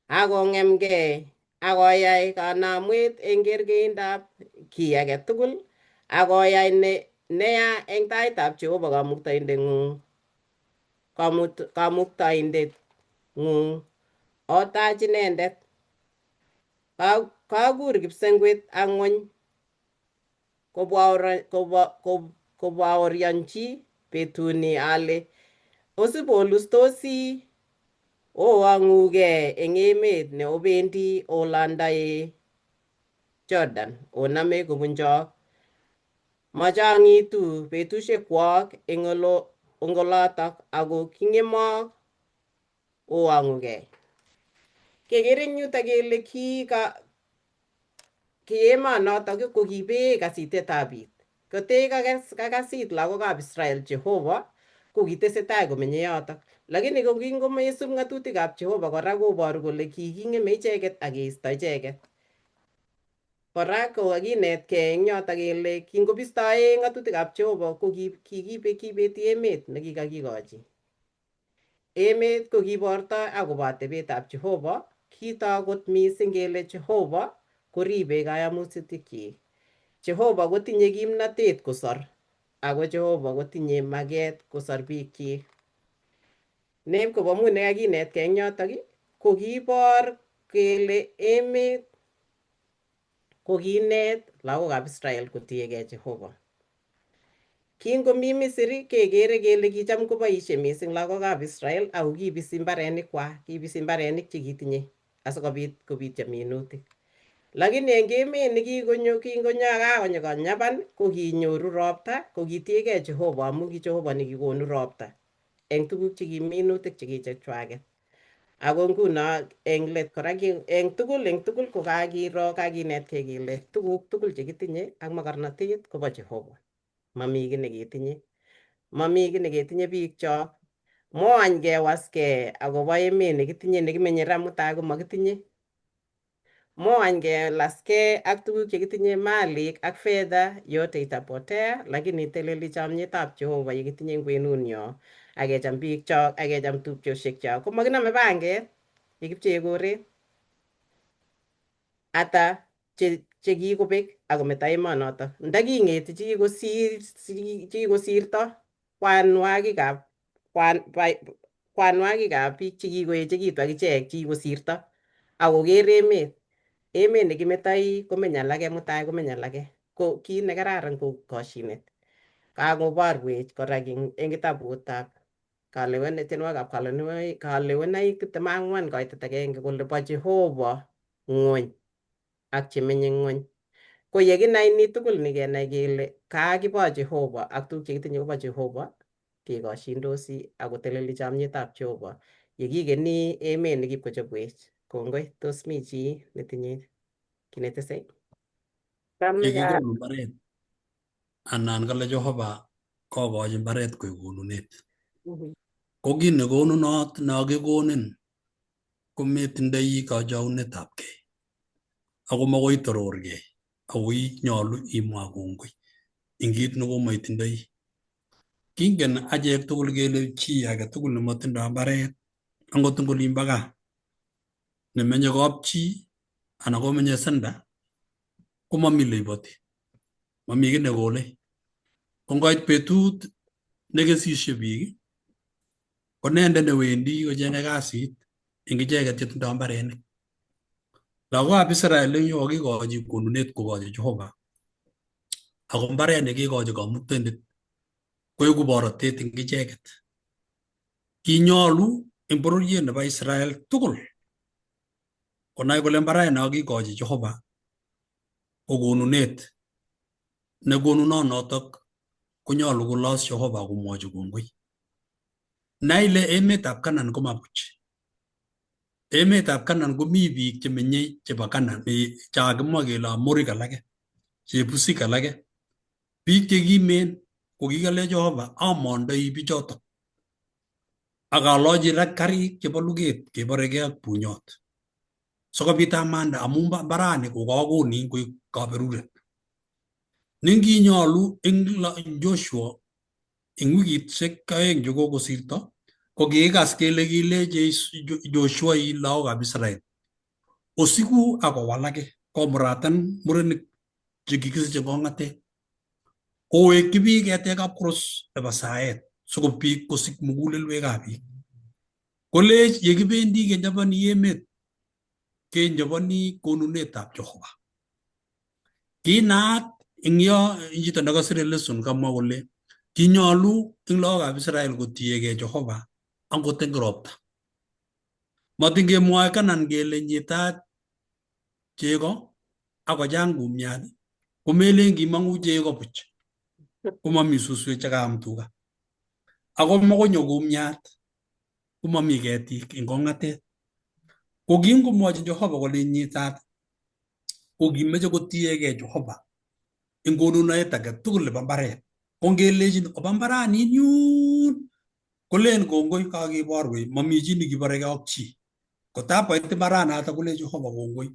Speaker 2: akong'emgei akoyai kanamwet eng kerkeindab kiy age tugul akoyai neya eng taitab Jehova Kamuktaindeng'ung otach inendet. Kakur kipsengwet ak ng'ony kobaorionchi betuni ale osipolustosi owang'ugei eng emet ne obendi olandae Jordan oname kobunchok. Machang'itu betushekwok eng olotok ako king'emok owang'ugei. Kekere eng yuto kele ki emonotok ko kibee kasitietab biik. Kote kakasit lagokab Israel Jehova ko kitesetai komenye yotok. Lakini ko kingomeisub ng'atutikab Jehova kora koboru kole kiking'eme icheket ak keisto icheket. Kora ko kakinetkei eng yotok kele kingobistoe ng'atutikab Jehova ko kibeti emet nekikakikochi. Emet ko kibortoi akobo atebetab Jehova, kitoo kot mising kele Jehova koribe kayamusutikyik. Jehova kotinye kimnatet kosor, ako Jehova kotinye maket kosor biikchik. Amu nekakinetkei eng yotok ko kibor kele emet ko kinet lagokab Israel kotiegei Jehova. Kingomi Misri kekere kele kicham koboisie mising lagokab Israel ako kibisi mbarenikwak, kibisi mbarenik chekitinye asikobit kobityo minutik. Lakini eng emet kingonyo kakonyapan ko kinyoru ropta ko kitiegei Jehova amu ki Jehova nekikonu ropta eng tuguk minutik chekichechwaket. Ako nguno eng let kora eng tugul ko kakinetkei kele tuguk tugul chekitinye ak makornatet kobo Jehova. Mami kiy neketinye biikchok. Moany kewaskei akobo emet nekitinye nekimenye ra mutai komakitinye. Moany kelaskei ak tuguk chekitinye malik ak fedha yote itapotea, lakini teleli chamyetab Jehova yekitinye eng kwenunyo akecham biikchok akecham tupchoshekchok komakiname panget yekipchee koret. Ata chekikobek akometo emonotok. Ndaking'eti chekikosirto kwanwakikab biik chekikoechekitu akichek chekikosirto akoker emet nekimetoi komeny alake mutai komeny alake. Ko kit nekararan ko koshinet. Kakoborwech kora eng kitabutab tienwokikab kalewenoik 24 kaitet 1 kole bo Jehova ng'ony ak chemenye ng'ony. Ko yekinai ni tugul ni kenai kele kakibo Jehova ak tuguk chekitinye kobo Jehova kekoshindosi akoteleli chamyetab Jehova yekikeni emet nekipkochobwech. Kongoi, tos mi chi netinye kiy netese?
Speaker 3: Yekikonu mbaret anan kale Jehova kokochi mbaret koek konunet. Ko kit nekonunot nakikonin kometindoi kachaunetabkei ako makoi itororgei ako nyolu imwa kongoi eng kit nekomaitindoi. Kingen achek tugul kele chi age tugul nematindoi mbaret angot eng olin bo gaa nemenye kapchi anan komenye senda komami leiboti, mami kiy nekole. Ko ngoit betut nekesishe biik ko inendet newendi kocheng'e kasit eng icheket chetindoi mbarenik. Lagokab Israel eng yu kokikochi konunet kokochi Jehova ako mbaret nekikochi kamuktaindet koeku borotet eng icheket. Kinyolu eng bororiet nebo Israel tugul konai kole mbaret nekakikochi Jehova ko konunet ne konunonotok konyolu kolos Jehova komwochi kongoi. Nai ile emetab Canaan ko mabuch. Emetab Canaan komi biik chemenye chebo Canaan chakakimwa kele Amorik alake, Chebusik alake. Biik chekimen ko kikale Jehova amondoi bichotok akalochi rak karik chebo luget keboreke ak bunyot sikobit amanda amu mbarani kokakonin koek kaberuret. Nenginyolu eng Joshua eng wikishek aeng chekokosirto ko kikas kele kileche Joshua lagokab Israel osiku akowalake komuratan murenik chekikisiche kong'atet kowekyi biik ketekab koros nebo saet sikobit kosik mugulelwekab biik. Kolech yekibendi kenyabani emet kenyabani konunetab Jehova. Kinaat eng yo chito nekasire lesson kamwa kole kinyolu eng lagokab Israel kotiegei Jehova angot eng ropta. Matingemwoe Canaan kele nyitat chego akochang kumiat komelen kimang'u chego buch komami suswek chekayam tuga ako mokonyo kumiat komami ketik eng kong'atet. Ko kingomwochi Jehova kole nyitat ko kimeche kotiegei Jehova eng konunoet age tugul nebo mbaret. Ko ngelechin oba mbaranin yun kolen kongoi kakeborwech mami chi nekiborege ak chi. Kotakoit mbaranatak kole Jehova kongoi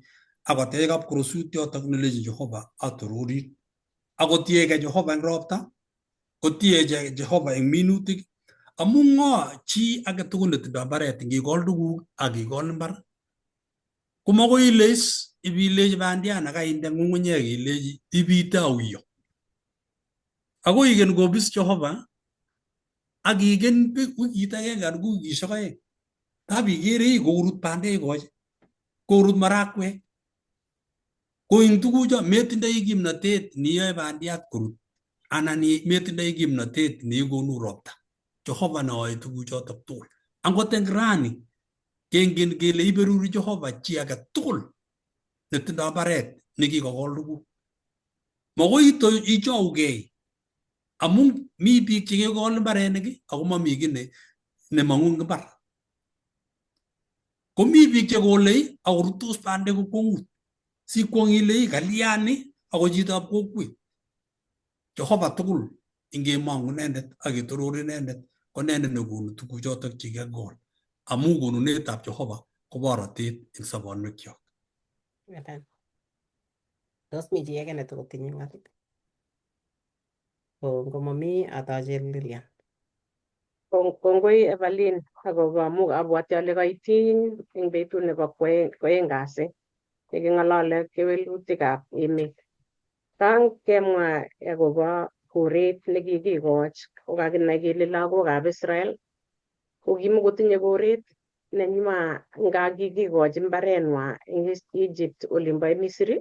Speaker 3: akotech kapkorosut yotok nelechi Jehova atororin. Akotiegei Jehova eng ropta, kotiegei Jehova eng minutik amu ng'o chi age tugul netindoi mbaret ngikol tuguk akikol mbar komakoi ileis ibilechi bandiat nekainde ng'ung'unyek ilechi ibite auyo. Akoi igen kobis Jehova akigen wikit agenge anan ko wikishek aeng. Tabikere korut bandek ikochi, korut marakwek. Ko eng tugucho metindoi kimnatet niyoe bandiat korut anan metindoi kimnatet neikonu ropta. Jehova neyoe tuguchotok tugul. Angot eng rani kengen kele iberuri Jehova chi age tugul netindoi mbaret nekikokol tuguk. Makoi ichougei amu mi biik chekikol mbarenik ako mami kiy nemang'u eng mbar. Komi biik chekolei akoruttos bandek kokwong'ut. Sikwong ile kalyani ako chitab kokwet. Jehova tugul ingemong'u inendet aketoror inendet ko inendet nekonu tuguchotok chekikol amu konunetab Jehova ko borotet eng sobonwekyok.
Speaker 2: Tos mi chi age netokotinye ng'atit? Ko ngomami atache Lilian.
Speaker 4: Kongoi Evelyn akobo amu abwati ale kaitiny eng betut nebo kwoeng kasi neking'alale kewelutikab emet. Tang kemwa akobo koret nekikikoch kokakinai kele lagokab Israel ko kimukotinye koret nenywa nga kikikochi mbarenwa eng Egypt olimbo Misri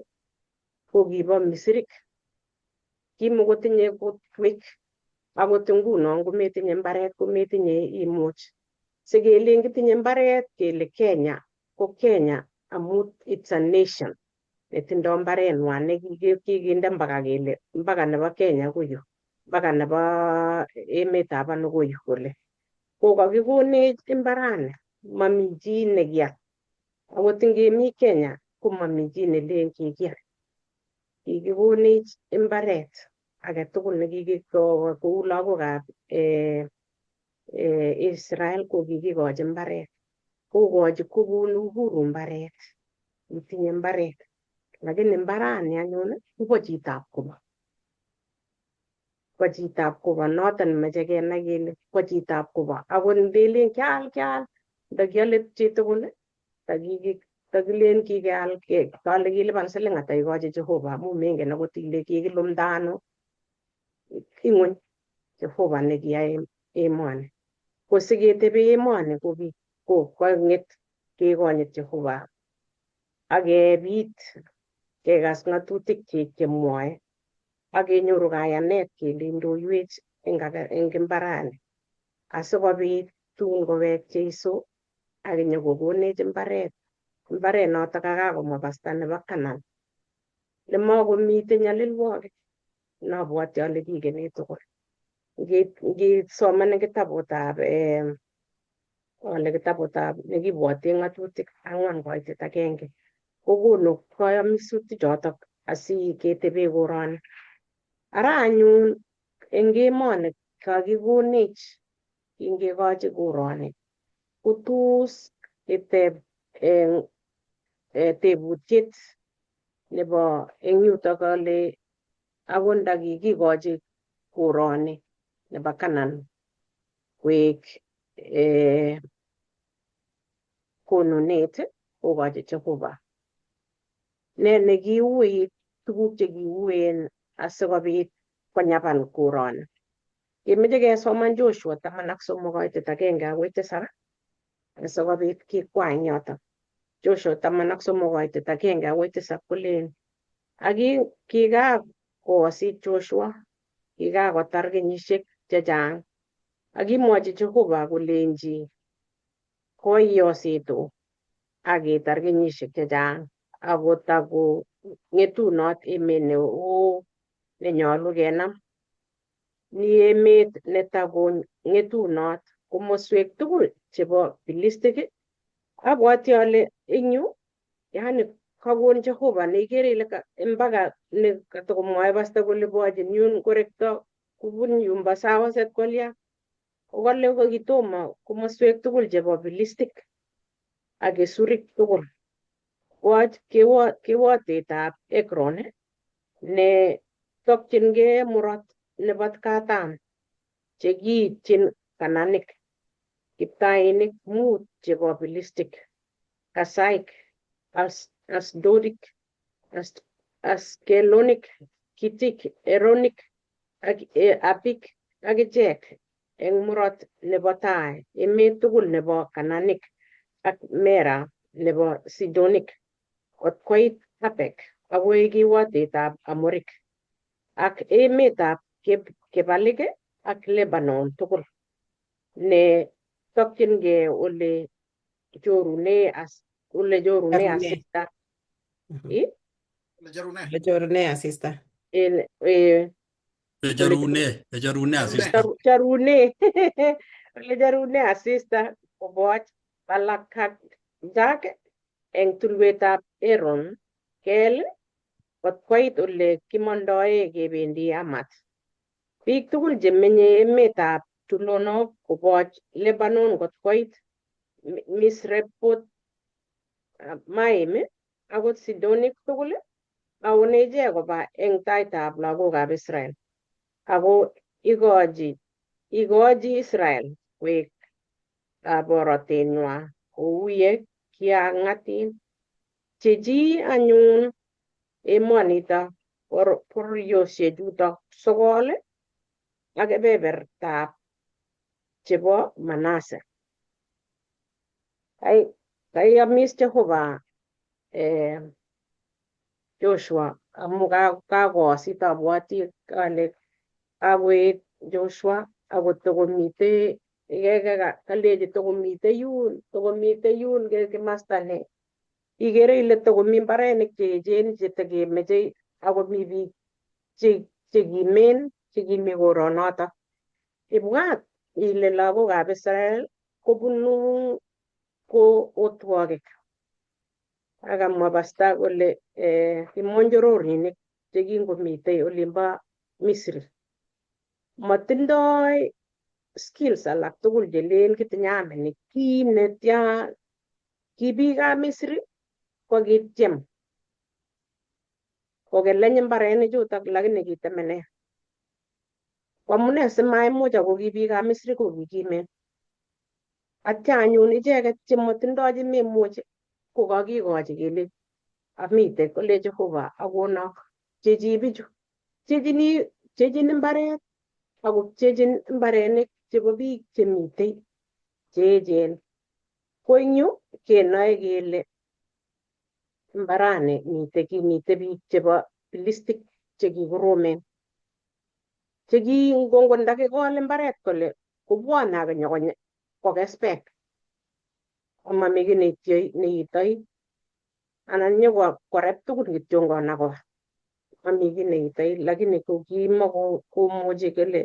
Speaker 4: ko kibo Misrik. Kimukotinye kotwek akot nguno ngometinye mbaret kometinye imuch. Sikelen kitinye mbaret kele Kenya ko Kenya amu it's a nation netindoi mbarenwa nekikinde mpaka kele mpaka nebo Kenya ko yu, mpaka nebo emetab ano ko yu kole. Ko kakikonech mbarani mami chi nekial. Akot ngemi Kenya ko mami chi nelen kikial. Kikikonech mbaret age tugul nekikiko kou lagokab Israel ko kikikochi mbaret. Kokochi kokonu uhuru mbaret. Itinye mbaret. Lakini mbarani anyun kobo chitab kobo. Bo chitab kobo noton meche kenai kele bo chitab kobo. Akot ndelen kial ndakiale chitugul takilen kikeal kale kilipan siling ata ikochi Jehova amu mengen akot ile kikilumda ano ing'ony Jehova nekiyai emoni. Ko siketebe emoni ko kong'et kekonyit Jehova ak kebit kekas ng'atutik chemwoe ak kenyoru kayanet kele indoiwech eng imbarani asikobit tun kowek Jeiso ak konyokokonech mbaret notok kakomwa pasta nebo Canaan nemakomite nyalilwogik nabwoti ale kikeni tugul. Ngisoman kitabutab nekibwote ng'atutik 4:1 kokonu kayamisutik chotok asiketebe koroni. Ara anyun eng emoni kakikonech kingekochi koroni kotos keteb tebutiet nebo eng yutok kale akot ndakikikochi koroni nebo Canaan koek konunet kokochi Jehovah. Ne nekiui tuguk chekiuen asikobit konyapan koroni. Kemeche kesoman Joshua 13:1-7 asikobit kikwany yotok. Joshua 13:1-7 kolen kikakosit Joshua, kikakotar kenyisiek chechang akimwochi Jehovah kolenji koiyositu akitar kenyisiek chechang akotako ng'etunot emet neoo nenyolu kenam. Ni emet netako ng'etunot komoswek tugul chebo Filistik. Abwoti ale eng yu yani kakon Jehovah neikere ile mpaka nekatakomwoe pasta kole bochin yun korekto kubun yumbo saoset kolya kokale kokitomo komoswek tugul chebo Filistik ak kesurik tugul. Kewotetab Ekron ne tokchingei murot nebo katam chekiityin Kanaanik, Kiptainik 5 chebo Filistik, Kasaik, Asdodic, Askelonik, Kitik, Eronik ak Apik akichek eng murot nebo tai emet tugul nebo Kanaanik ak Mera nebo Sidonik kot koit Apek akoi kiwotetab Amorik ak emetab Kebalik ak Lebanon tugul ne tokchingei ole chorune asista.
Speaker 2: Chorune asista.
Speaker 3: Chorune asista.
Speaker 4: Ole charune asista koboch balakak eng tulwetab Aaron kel kot koit ole kimondoe kebendi Amat. Biik tugul chemenye emetab tulonok koboch Lebanon kot koit Misrepot Maim akot Sidonik tugul aune ichek koba eng taitab lagokab Israel. Ako ikochi Israel koek borotenywa kou ye kiang'atin. Chechi anyun emonito bororiosiechuto 9 ak kebebertab chebo Manasseh. Kayamis Jehovah Joshua amu kakosit abwoti ale kakoet Joshua akot tokomite kalechi tokomite yun kimasta ne ikere ile tokomi mbarenik cheechen chetekemeche akomi biik chekimen chekimi koronoto. Ibwat ile lagokab Israel kobunu otwogik akamwa pasta kole kimonjororinik chekingomitei olimbo Misri matindoi skills alak tugul chelen kitinye amini kinetya ki biikab Misri kokityem kokeleny mbarenik chutok lakini kitemene. Amune simaimuch ako ki biikab Misri ko kikimen. Atya anyun icheket chematindoi chememuchi ko kakikochi kele amite kole Jehovah akonok pchechi bichu. Pchechin mbaret ako pchechin mbarenik chebo biik chemitei cheechen. Ko eng yu kenoe kele mbarani kimite biik chebo listik chekikoromen chekingongon ndakikol mbaret kole kobwone ak kokes beek amami kiy neitoi anan nyokoreb tugun kityongon akoba mami kiy neitoi lakini kimakomuchi kole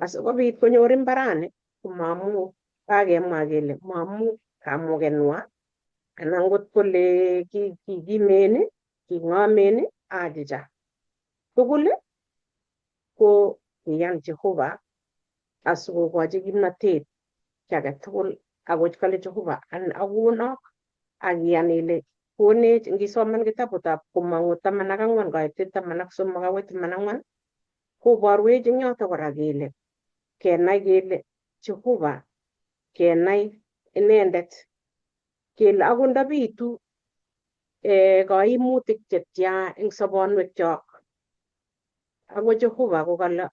Speaker 4: asikobit konyor mbarani komamu kakemwa kele mamu kamukenwa anan ngot kole kikimen king'omen achicha tugul ko kiyan Jehova asikokochi kimnatet ki age tugul akoch kale Jehova akunok akiyan ile konech ngisoman kitabutab Komong'u 14 koite 13 akoi 14 koborwech eng yoto kora kele kenai kele Jehova kenai inendet kele akot ndabitu kaimutik chetya eng sobonwekchok ako Jehova kokale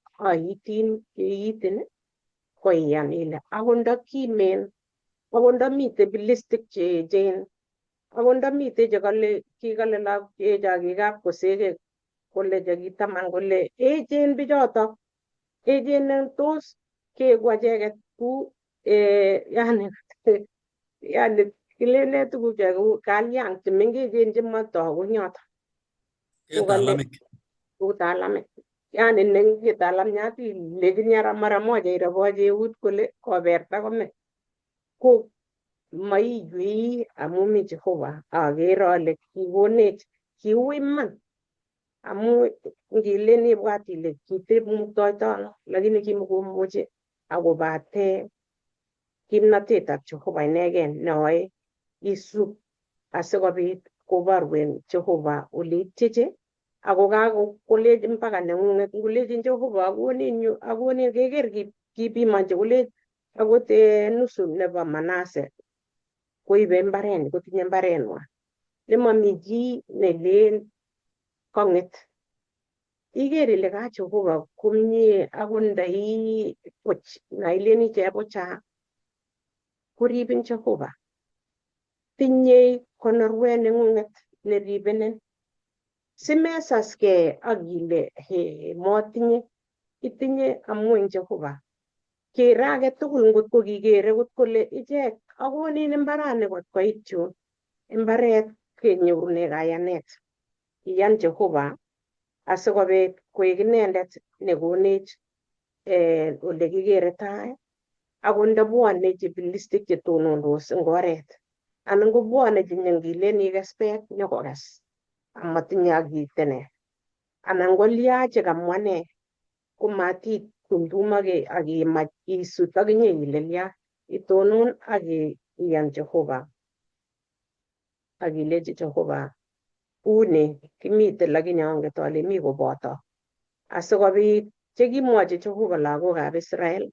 Speaker 4: keitin koiyan ile akot ndakimen akot ndamite bilistik cheechen akot ndamite kikale lagokab koseke kole chekitaman kole echen bichotok echen tos keeku acheket ku yani kilele tugukcho kou kalyang chemengechen chematoku eng yoto
Speaker 3: Kitalamik.
Speaker 4: utalamit yani nengitalamiat ilechini mara moja irobochi eut kole koberta kome ko maiywei amu mi Jehova akere ale kikonech kiu iman amu ngilen ibwat ile kitemuktoito ano lakini kimukomuchi akobate kimnatetab Jehova inegen neoe isub asikobit koborwen Jehova ole ityeche ako kakolech mpaka neng'ung'et ngolechin Jehova akonin keker kipimonchi kolech akot nusu nebo Manase koibe mbaret kotinye mbarenwa nemami chi nelen kong'et iker ile ka Jehova komie akot ndai buch naileni chebucha koribin Jehova tinyei konorwet neng'ung'et neribenin simesaskei akile motinye itinye amu eng Jehova kere age tugul ngotko kikere kot kole ichek akonin mbarani kot koit yun mbaret kenyorune kayanet iyan Jehova asikobit koek inendet nekonech ole kikere tai akot ndabwone bilistik chetonondos eng oret anan kobwone chenyengilen ikes beek nyokokes amatinye akitene anan kolya chekamwa ne komatimtumake akimach isut akinye ile lya itonon akiyan Jehova akilechi Jehova uni kimite lakini anget ale mi koboto asikobit chekimwochi Jehova lagokab Israel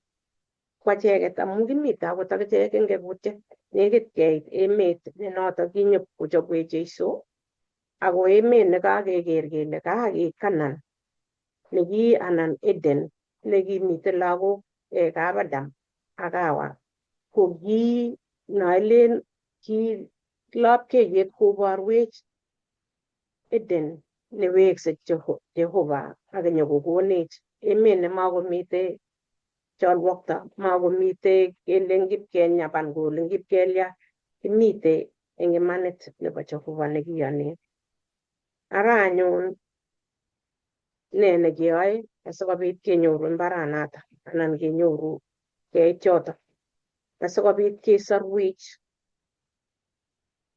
Speaker 4: kwacheket amu kimite akot akichek eng kebutiet nekit keit emet ne noto kinyokochobwech Jeiso ako emet nekakeker kele kakeib Canaan neki anan Eden nekimite lagok kab Adam ak Hawa ko ki nailen ki lapkeiyet koborwech Eden newekse Jehova akinyokokonech emet nemakomite cholwokto makomite kele ngipkenyapan kole ngipkelya kimite eng imanit nebo Jehova nekiyoni ara anyun ne nekeyoe asikobit kenyoru mbaranato anan kenyoru keit choto asikobit kesorwech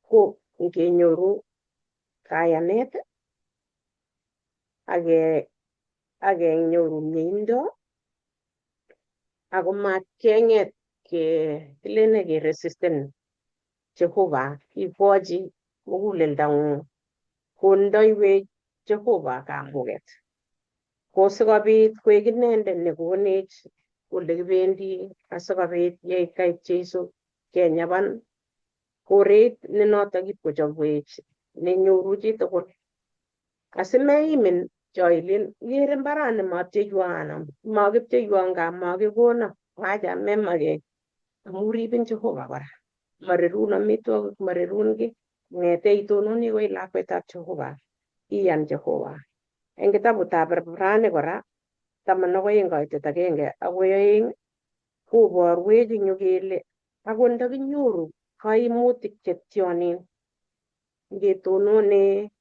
Speaker 4: ko ngenyoru kayanet akenyoru mieindo ako matkeng'et kilene keresisten Jehova ikochi muguleldang'ung kondoiwech Jehova kamuget ko sikobit koek inendet nekonech ole kibendi asikobit yeit kait Jeiso kenyapan koret ne noto kipkochobwech nenyoru chitugul asimeimin choilen ikere mbarani mapcheiwan makipcheiwan ngap makikono wacha memake amu ribin Jehova kora marerun amitwogik marerun kiy ng'ete itononi koi lakwetab Jehova iyan Jehova. Eng kitabutab Ibrani kora 12:1-2 koborwech eng yu kele akot ndakinyoru kaimutik chetionin ngetonone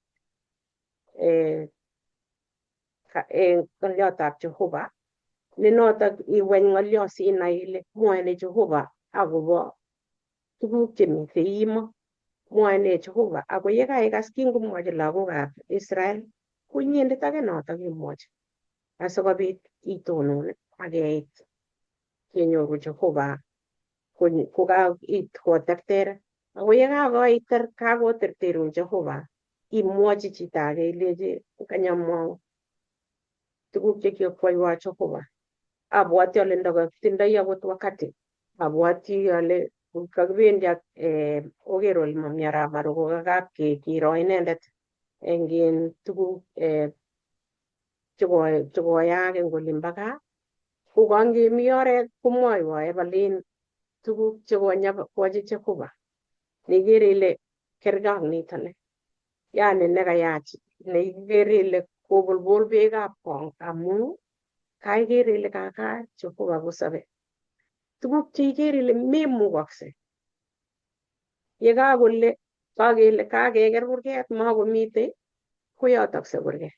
Speaker 4: ng'oliotab Jehova ne notok iweny ng'olio sinai ile mwoe Jehova akobo tuguk chemitei imo, mwoe Jehova ako yekaikas kingomwochi lagokab Israel ko inyendet ake notok kimwochi asikobit itonon akeit kenyoru Jehova koterter ako yekakoterterun Jehova imwochi chito age ilechi kanyamwou tuguk chekiokwoiwo Jehova. Abwoti ale ndakatindoi akot wakati abwoti ale kakibendi ak oker ole mami arap Maroko kiro inendet eng tuguk chekoyaak eng olimbo gaa ko kangemi oret komwoiwo Evelyn tuguk chekonyabwochi Jehova neikere ile kergei ak nitoni, yani nekayach neikere ile kobolbol beekab kong amu kaikere ile kaka Jehova kosobe tuguk cheikere ile memukoksei yekakole kakeker kurget makomitei koyotoksei kurget.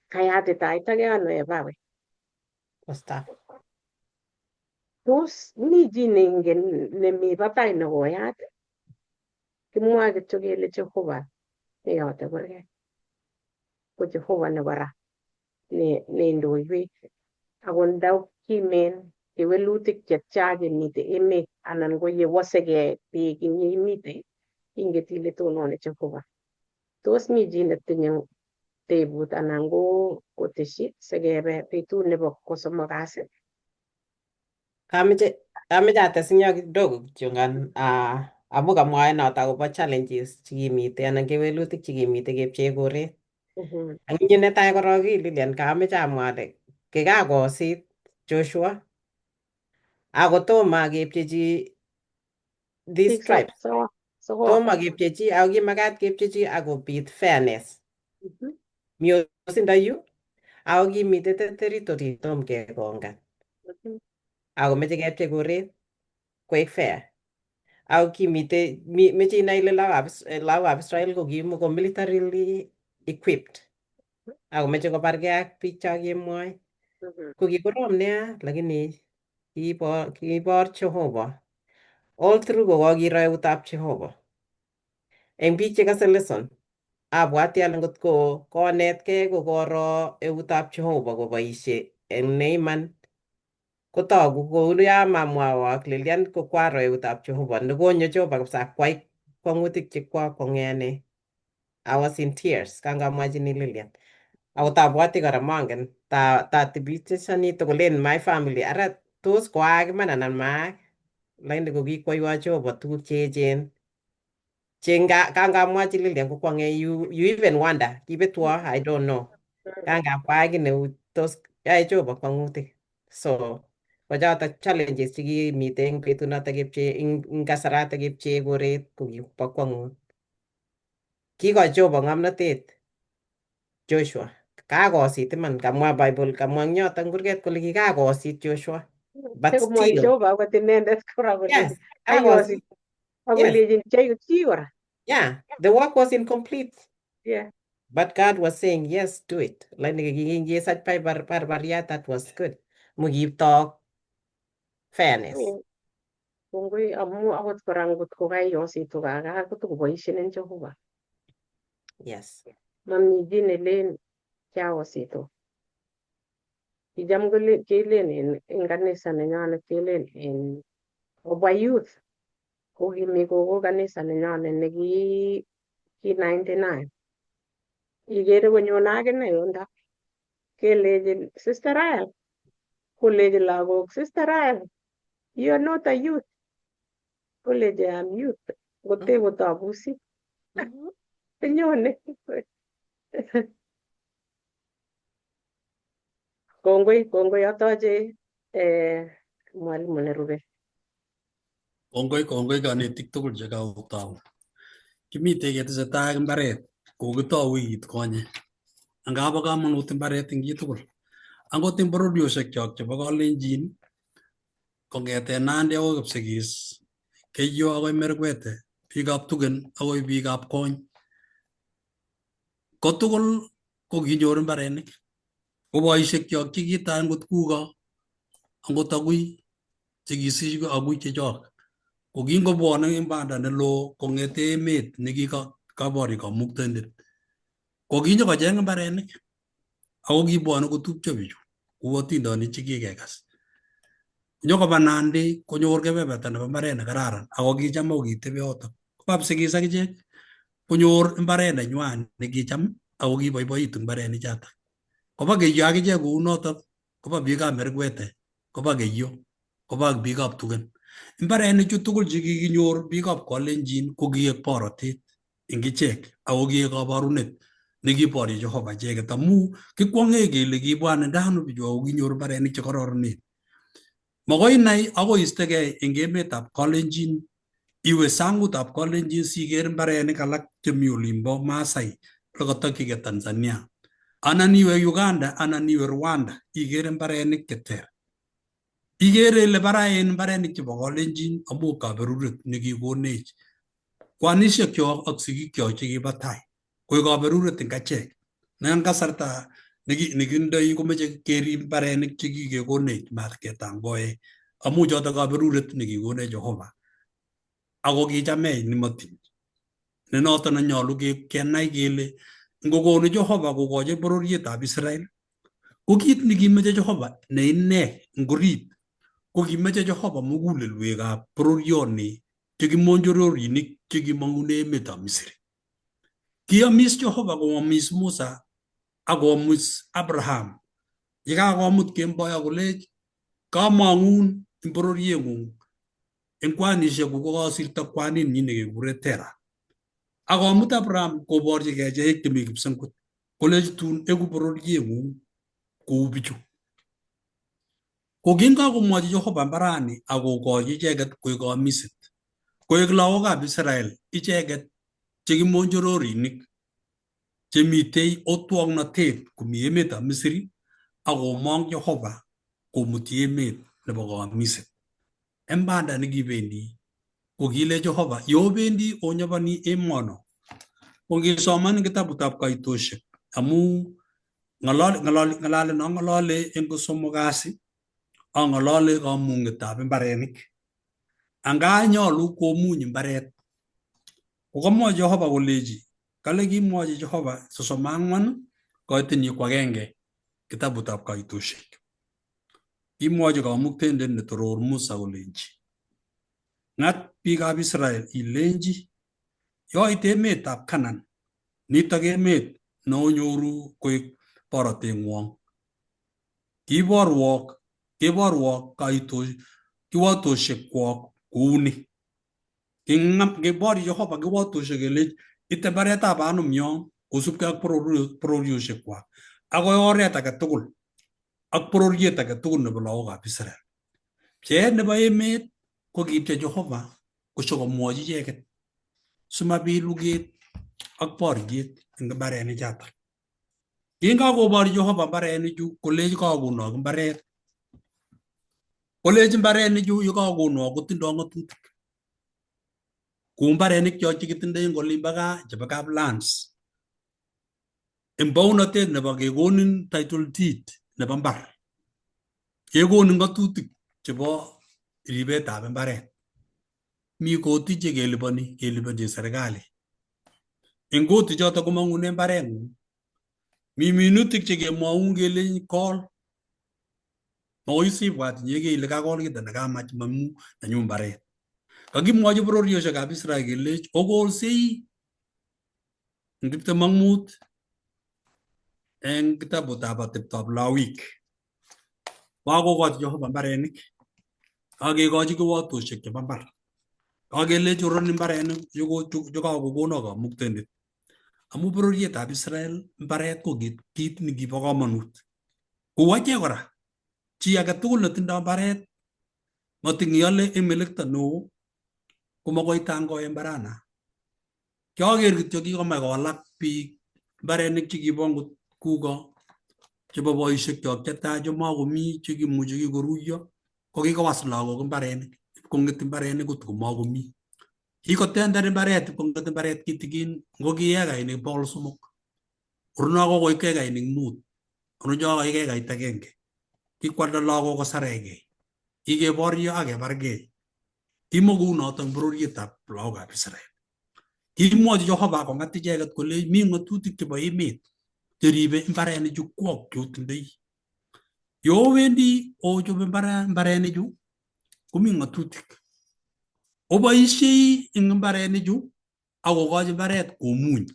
Speaker 4: Kayatitaitakei ano babai? Tos mi chi neingen nemi batai nekoyat? Kimwoe kityo kele Jehova neyote kurget ko Jehova nebo ra neindoiwech ako ndakimen kewelutik chetya chemitei emet anan ko yewosegei biik eng yeimite inget ile tonone Jehova. Tos mi chi netinye tebut anan ko koteshi sikebe betut nebo kosomok kasi?
Speaker 2: Kameche ates ing yo kidogo kityongan amu kamwae noto akobo challenges chekimite anan kewelutik chekimite kepchee koret. Ang inye netai korok Lilian kameche amwa ale kikakosit Joshua akotomo kepchechi these tribes. Tomo kepchechi ako kimakat kepchechi akobit fairness. Mi osindo yu ako kimite territory tom kekongan. Ako meche kepchei koret koek fair. Ako kimite meche inai ile lagokab Israel ko kimoko militarily equipped. Ako meche kobargei ak biik cho kemwoe. Ko kikorom nea lakini kiibor Jehova. All through kokakiro eutab Jehova. Eng biik chekase lesson abwati ale ngotko konetkei kokoro eutab Jehova koboisie eng neiman kotogu kou ya mamwawo ak Lilian ko kwaro eutab Jehova nekonyo Jehova kabisa kwai kwongutik chekwok kong'e I was in tears kangamwachini Lilian. Ako tabwati kora mangen tatibitishani tukulen my family ara tos koaak iman anan maak lakini kokikwoiwo Jehova tuguk cheechen kangamwachi Lilian kokwong'e you even wonder kibetwo I don't know kangabwaa ki neu tos yae Jehova kwongutik so kochoto challenges chekimite eng betunoto kepchee eng kasarata kepchee koret kokibo kwong'ut. Kikochi Jehova ng'omnotet Joshua kakosit iman kamwa Bible kamwa eng yoto eng kurget kole kikakosit Joshua but
Speaker 4: Komwochi
Speaker 2: still
Speaker 4: Jehova akot inendet kora kole
Speaker 2: yes
Speaker 4: ayosit akolechin chi kora.
Speaker 2: Yeah, the work was incomplete.
Speaker 4: Yeah.
Speaker 2: But God was saying, yes, do it. Lakini kikingesach pa barbariat, that was good. Mukipto fairness.
Speaker 4: Kongoi amu akot kora ngot kokayositu kaka kotokoboisien eng Jehova.
Speaker 2: Yes.
Speaker 4: Mami chi nelen kiayositu. Kicham kelen eng kanisa nenyonet kelen obwa youth ko kimi koko kanisa nenyonet neki 99. Ikere konyone akine yundo kelechin Sister Rael kolechi lagok Sister Rael you are not a youth kolechi I am youth kote kotabusi nyone kongoi atoche mwalimu nerube.
Speaker 3: Kongoi kanetik tugul chekakotau. Kimite ketesetai ak mbaret kokitou wikit konye. Angabo kamanut mbaret eng chitugul. Angot eng bororioshekyok chebo Kalenjin kong'ete Nandi akoi Kipsigis, Keiyo akoi Merkwete, biikab Tugen akoi biikab Kony, ko tugul ko kinyor mbarenik. Ko boisiekyok che kitai angot kuko, angot agui chekisich agui chechok. Ko kingobwone eng banda neloo kong'ete emet nekikabori kamuktaindet, ko kinyokocheng mbarenik ako kibwone kotupcho bichu kou atindonik chekikekas. Nyokoba Nandi konyor kebeberta nebo mbaret nekararan ako kicham ako kitebe yotok. Koba Kipsigis akichek konyor mbaret nenywan nekicham ako kiboiboitu mbarenik chotok. Koba Keiyo akichek kou notok, koba biikab Merkwete, koba Keiyo, koba biikab Tugen. Mbarenichu tugul chekikinyor biikab Kalenjin ko kiek borotet eng ichek ako kiek kabarunet nekiborye Jehova icheket amu kikwong'e kele kibwane ndano bichu ako kinyor mbarenik chekororonen. Makoi inai akoi istegei eng emetab Kalenjin, iwe sangutab Kalenjin siker mbarenik alak chemi olimbo Maasai olekatokyigei Tanzania, anan iwe Uganda anan iwe Rwanda ikere mbarenik cheter. Ikere ile baraen mbarenik chebo Kalenjin amu kaberuret nekikonech kwanisiekchok ak sigikyok chekibo tai koek kaberuret eng achek. Ne eng kasarta nekindoi komeche kerib mbarenik chekikekonech mat ketangoe amu chotok kaberuret nekikonech Jehova ako kichamech nematiny. Ne notok nenyolu kenai kele ngokonu Jehova kokochi bororietab Israel ko kit nekimeche Jehova ne ine ngorib ko kimeche Jehova mugulelwekab bororioni chekimonjororinik chekimong'une emetab Misri. Kiamis Jehova koamis Musa akomus Abraham yekakomut kemboi akolech kamang'un eng bororieng'ung eng kwanisiekuk kokasirto kwaninyi nekekure Tera. Akomut Abraham koborchi kecheik chemi kipsengwet kolech tun eku bororieng'ung kou bichu. Ko kingakomwochi Jehova mbarani akokochi icheket koek kamiset, koek lagokab Israel icheket chekimonjororinik chemitei otwog'natet komi emetab Misri akomong Jehova komuti emet nebo kamiset. Eng banda nekibendi ko kile Jehova yobendi onyoboni emono ko ngisoman kitabutab Kaitoshek amu ng'alale nong'alale eng kosomok kasi ang'alale kamung'etab mbarenik. Anga nyolu komuny mbaret kokamwochi Jehova kolechi kale kimwochi Jehova 34 koitinyi ko 1 kitabutab Kaitoshek. Kimwochi kamuktaindet netoror Musa kolenchi ng'at biikab Israel ilenji yoit emetab Canaan, nitok emet neonyoru koek boroteng'wong. Keborwok kiwatoshekwok kouni. Ngeborchi Jehova kiwatoshek kelech ite mbaretab anum yon kosubkei ak bororioshekwak akoi oret age tugul ak bororiet age tugul nebo lagokab Israel. Pcheet nebo emet ko kityo Jehova koshikomwochi icheket simabit luget ak boriet eng mbarenik chotok. Kingakoborchi Jehova mbarenichu kolechi kakonok mbaret, kolechi mbarenichu yekakonok kotindoi ng'atutik kou mbarenik chok chekitindoi eng olimbo gaa chebo Kaplands. Eng bounatet nebo kekonin title deed nebo mbar kekonin ng'atutik chebo ribetab mbaret. Mi koti kelipani serikali. Eng koti chotok komang'une mbareng'ung. Mi minutik chekemwaun kele kol. Makoi sibwat inyegei ile kakol kito nekamach mamu nenyu mbaret. Kakimwochi bororioshekab Israel kelech okolsei eng 25 eng kitabutab ateptab Lawik. Kakokochi Jehova mbarenik akekochi kiwatoshek chebo mbar. Kakelech oroni mbarenik chekakokono kamuktaindet. Amu bororietab Israel mbaret ko kit nekibo komonut. Kou achek kora, chi age tugul netindoi mbaret matingiale eng melekto neo ko makoi tangoe mbarana. Kyoker kityo kikomach kowalak biik mbarenik chekibo kuko chebo boisiekchok chetai chemakomi chekimuchi kikoruiyo ko kikowas lagok mbarenik ipkong'et mbarenik kot komakomi. Kikotender mbaret ipkong'et mbaret kitigin ngo ki ekainik 300 oruno kokoik ekainik 5 oruno kokoik ekait agenge. Kikwalda lagok kosaregei, kikeboryo akebargei. Kimakou notok bororietab lagokab Israel. Kimwochi Jehova kong'at icheket kole mi ng'atutik chebo emet cheribe mbarenichu kwok chotindoi. Yo wendi ochobe mbarenichu komi ng'atutik. Oboisiei eng mbarenichu akokochi mbaret komuny.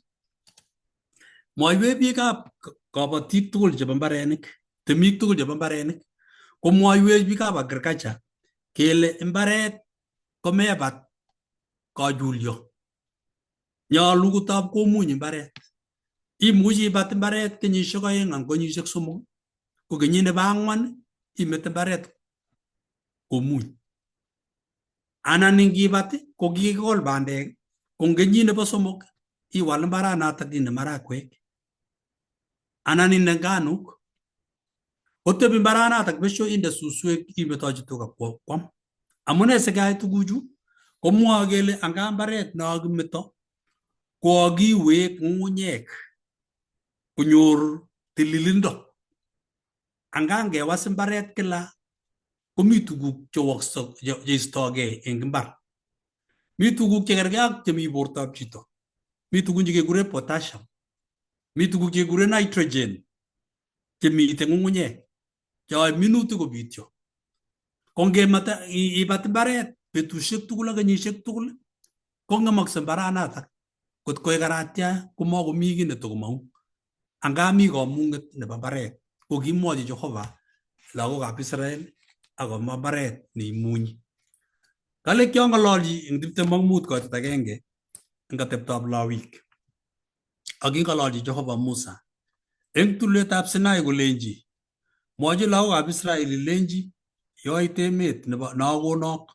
Speaker 3: Moiwei biikab kabatik tugul chebo mbarenik, temik tugul chebo mbarenik, komwoiwech biikab agriculture kele mbaret komebat kachulyo. Nyolu kotab komuny mbaret. Imuchi ibat mbaret kenyisiek 2 anan kenyisiek 3, ko kenyit nebo 4 imete mbaret komuny. Anan ingibat ko kikikol bandek, ko kenyit nebo 3 iwal mbaranotok inde marakwek. Anan inde nganuk. Kotebi mbaranotok besho inde suswek imetochi tuga kwam. Amune sikeyai tuguchu komwoe kele anga mbaret nokimeto kokiwek ng'ung'unyek konyor tililindo. Anga ngewas mbaret kila komi tuguk cheistogei eng mbar. Mi tuguk chekergei ak chemi bortab chito. Mi tuguk chekekure potassium. Mi tuguk chekekure nitrogen chemite ng'ung'unyek cheyoe minutik kobityo. Ko ngemata ibat mbaret betusiek tugul ak kenyisiek tugul kong'emakse mbaranotok. Kot koek karatia komakomi kiy netokomong'u. Anga mi kamung'et nebo mbaret ko kimwochi Jehova lagokab Israel akobo mbaret neimunyi. Kale kiang'ololchi eng 25 eng ateptab Lawik. Aking'ololchi Jehova Musa eng tulwetab Sinai kolenji mwochi lagokab Israel ilenji yoit emet nebo nakonok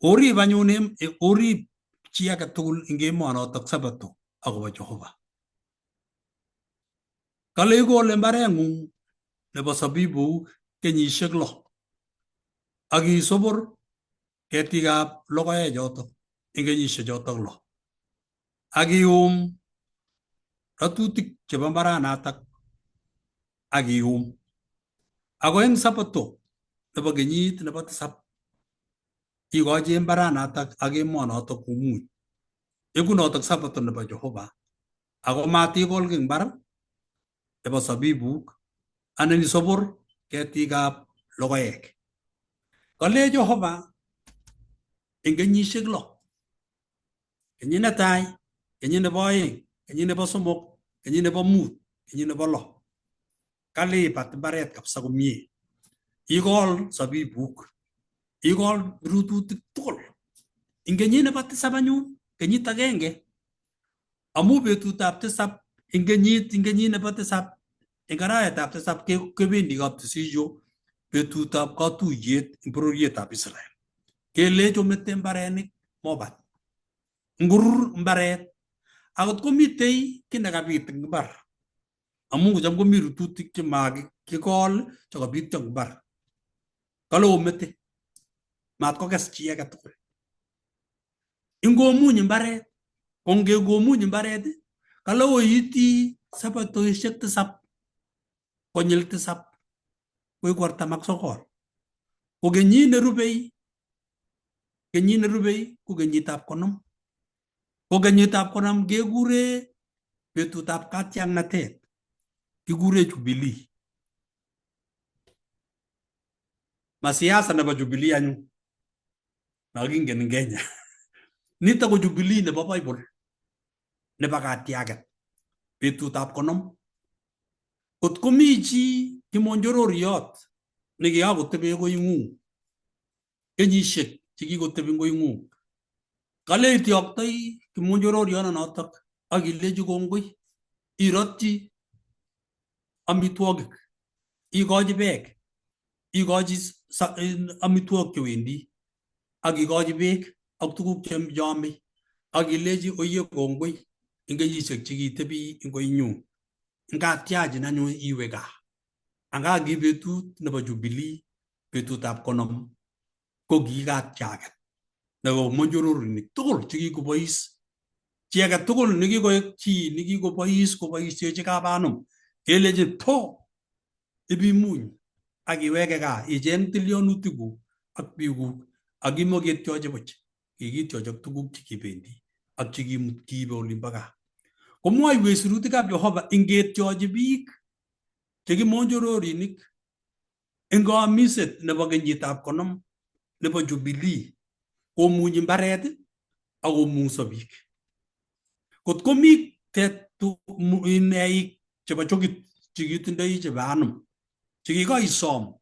Speaker 3: orib anyun orib chi age tugul eng emonotok Sabato akobo Jehova. Kale ikole mbareng'ung nebo sabibuk kenyisiek 6 akisobor ketikab logoechotok eng kenyisiek chotok 6 akium ratutik chebo mbaranotok akium. Ako eng Sabato nebo kenyit nebo 7 ikochi mbaranotok ak emonotok komuny. Eku notok Sabato nebo Jehova. Ako matikol king mbar nebo sabibuk anan isobor ketikab logoek. Kale Jehova eng kenyisiek 6. Kenyit netai, kenyit nebo 2, kenyit nebo 3, kenyit nebo 5, kenyit nebo 6. Kale ibat mbaret kabisa komie. Ikol sabibuk. Ikol rututik tugul. Eng kenyit nebo 7 anyun, kenyit agenge. Amu betutab 7 eng kenyit nebo 7 eng arawetab 7 kebendi kaptisiyo betutab katuyet eng bororietab Israel. Kelech omete mbarenik mobat. Ngurur mbaret. Akot komitei kiy nekabit eng mbar. Amu kocham komi rututik chemakikol chekabityo eng mbar. Kale omete. Mat kokes chi age tugul. Ingomuny mbaret. Kongekomuny mbaret, kale oiti sabatoisiek 7 konyil 7 koek 49. Ko kenyit nerubei ko kenyitab 50. Ko kenyitab 50 kekure betutab katiang'natet. Kikure Jubilee. Masiasa nebo Jubilee anyun. Nakingen eng Kenya. Nitok ko Jubilee nebo Bible. Nebo katiaget. Betutab 50. Kot komi chi kimonjororiot nekikakotebe koing'ung. Kenyisiek chekikotebi koing'ung. Kale itioktoi kimonjororiot notok akilechi kongoi. Irotchi amitwogik. Ikochi beek. Ikochi amitwogik chewendi. Akikochi beek ak tuguk cheame. ak ilechi oye kongoi eng kenyisiek chekitebi eng koinyu ngatyachin anyun iwe gaa anga ki betut nebo Jubilee betutab konom ko kikatyaget nebo monjororinik tugul chekikobois chi age tugul nekikoek chi nekikobois koboisiechi kabanum kelechi to ibimuny ak iweke gaa icheng tilyonutikuk ak biikuk ak kimoketyoche buch kikityoche ak tuguk chekibendi ak chekiibe olimbo gaa komwoiwech sirutikab Jehova ingetyochi biik chekimonjororinik eng kaamiset nebo kenyitab konom nebo Jubilee komunyi mbaret ak komungso biik. Kot komi eik chebo chokit chekitindoi chebo anum chekikoisom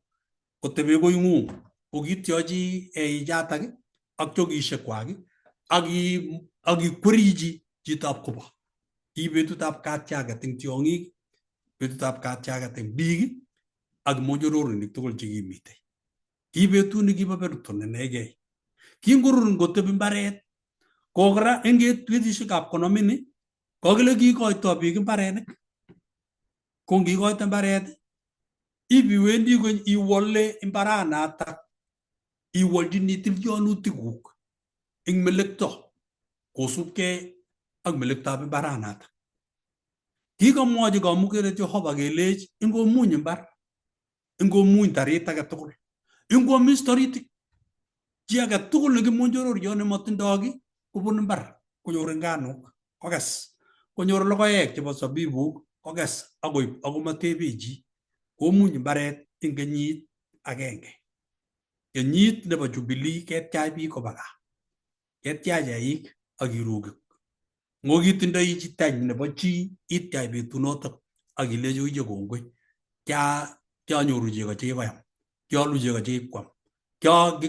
Speaker 3: kotebe koing'ung kokityochi eichatak ak chokisiekwak ak ikweriji chitab kobo. Ki betutab katyaget eng tiong'ik, betutab katyaget eng biik ak monjororinik tugul chekimitei. Ki betut nekibo Berton inegei. Kingorur kotebi mbaret kokra eng betusiekab konomini kokile kikoito biik mbarenik. Ko ngikoito mbaret ibiwendi kony iwole mbaranatak iwoljini tilyonutikuk eng melekto kosubkei ak melektoab mbaranatak. Kikomwochi kamukindet Jehova kelech ingomuny mbar, ingomuny tarit age tugul, ingomis taritik, chi age tugul nekimonjororiot nematindoi kiy kobun mbar konyor nganuk kokes, konyor logoek chebo sabibuk kokes akoib akomatebe chi komuny mbaret eng kenyit agenge. Kenyit nebo Jubilee ketyach biik koba gaa, ketyach eik ak kirugik. Ngokitindoi chi tany nebo chi ityach betunotok ak ilechi oye kongoi, kyanyoru chego chekikoyam, kialu chego chekikwam,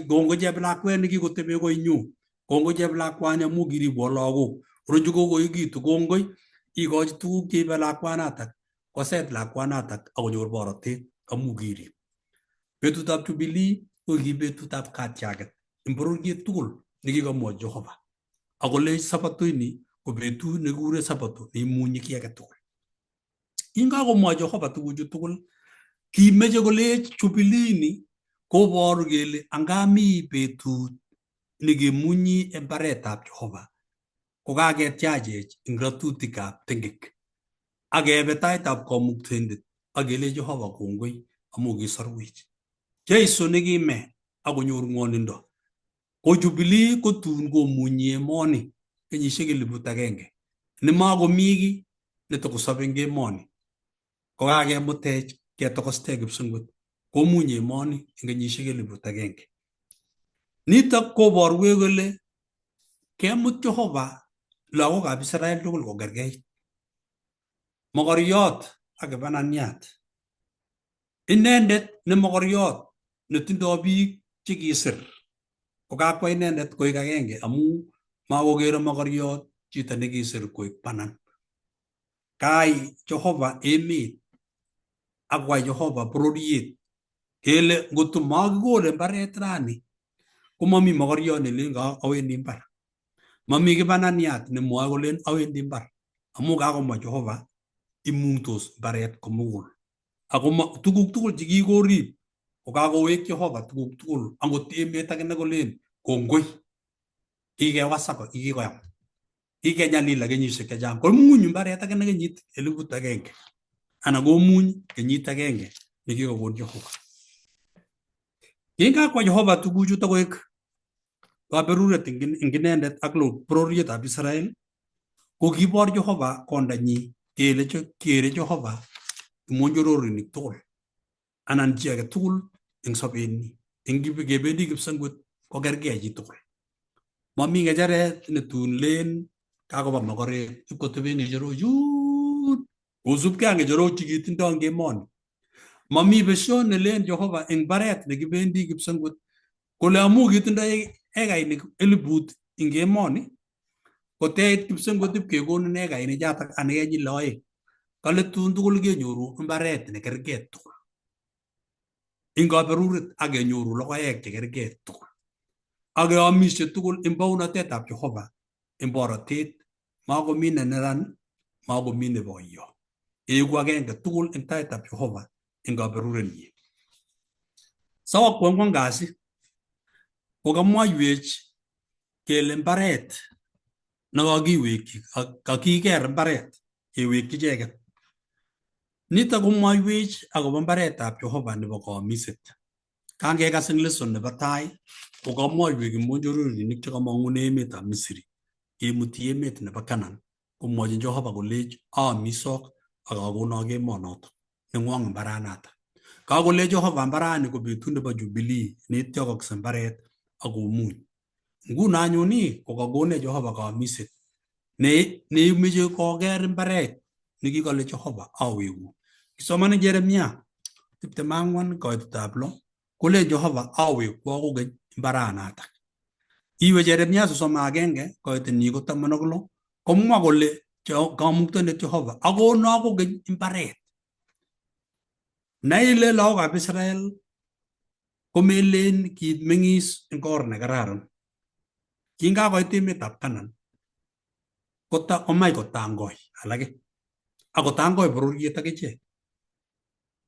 Speaker 3: kongoi cheplakwet nekikotebe koinyu, kongoi cheplakwani amu kiribwo lagok, orochu kokoekitu, kongoi ikochi tuguk cheibe lakwanatak koset lakwanatak akonyor borotet amu kirib. Betutab Jubilee ko ki betutab katyaget eng bororiet tugul nekikamwochi Jehova akolech sabatoini ko betut nekikure sabato neimunyi kiy age tugul. Kingakomwochi Jehova tuguchu tugul kimeche kolech Jubilee ni koboru kele angami betut nekemunyi eng mbaretab Jehova kokaketyachech eng ratutikab tengek akebe taitab Kamuktaindet akelechi Jehova kongoi amu kisorwech. Jeiso nekime akonyor ng'wonindo ko Jubilee kotun komunyi emoni kenyisiek 1000 nemakomi kiy netokosobe eng emoni kokakemutech ketokoste kipsengwet komunyi emoni eng kenyisiek 1000. Nitok koborwech kole kemut Jehova lagokab Israel tugul kokerkeit, mokoriot ak kibananiat. Inendet ne mokoriot netindoi biik chekisir kokakwa inendet koek agenge amu makokere mokoriot chito nekisir koek banan. Kai Jehova emet akwai Jehova bororiet kele ngoto makikole mbaret rani komami mokoriot nelen awendi mbar, mami kibananiat nemwoe kolen awendi mbar amu kakomwa Jehova imungtos mbaret komugul. Ako tuguk tugul chekikorib kokakowek Jehova tuguk tugul, angot emet akine kolen kongoi, kikewasak, kikoyam, kikenyalil kenyisiek chechang, komuny mbaret akine kenyit 1000 anan komuny kenyit agenge nekikokon Jehova. Kingakwa Jehova tuguchuto koek kaberuret eng inendet ak bororietab Israel, ko kibor Jehova kondanyi kere Jehova monjororinik tugul anan chi age tugul eng sobenyi. Eng kebendi kipsengwet kokergei chi tugul. Mami ng'echeret netun len kakoba mokorek ipkotebe ng'echerok yun kosubkei ak ng'echerok chekitindoi eng emoni. Mami besio nelen Jehova eng baret nekibendi kipsengwet kole amu kitindoi ekainik 1000 eng emoni koteit kipsengwet ipkekonin ekainik chatak anan kenyil oeng. Kale tun tugul kenyoru mbaret nekergei tugul eng kaberuret ak kenyoru logoek chekergei tugul ak keamisie tugul eng baunatetab Jehova en borotet makomi ne neran makomi ne boyo egu agenge tugul en taitab Jehova en kaberurenyin. Sawa kwangwan kasi kokamwaiwech kele mbaret nekakiwekyi kakiker mbaret kewekyi icheket. Nito komwaiwech akobo mbaretab Jehova nebo kamiset. Kangekas eng lesson nebo tai kokamwaiwech kimonjororinik chekamang'une emetab Misri kemuti emet nebo Canaan komwochin Jehova kolech aamisok akakonok emonoto neng'wong mbaranato. Kakolech Jehova mbarani ko betut nebo Jubilee neityokokse mbaret akomuny. Nguno anyun kokakonech Jehova kamiset neimeche koker mbaret nekikole Jehova aweku. Kisomane Jeremia 24 koitetab 6 kole Jehova awekwo kokeny mbaranatak. Iwe Jeremia 31 koitenyi ko 16 komwa kole kamuktoindet Jehova akono kokeny mbaret. Naile lagokab Israel komelen kiit meng'is eng or ne kararan. Kingakoit emetab Canaan komach kotangoi alake akotangoi bororiet akichek.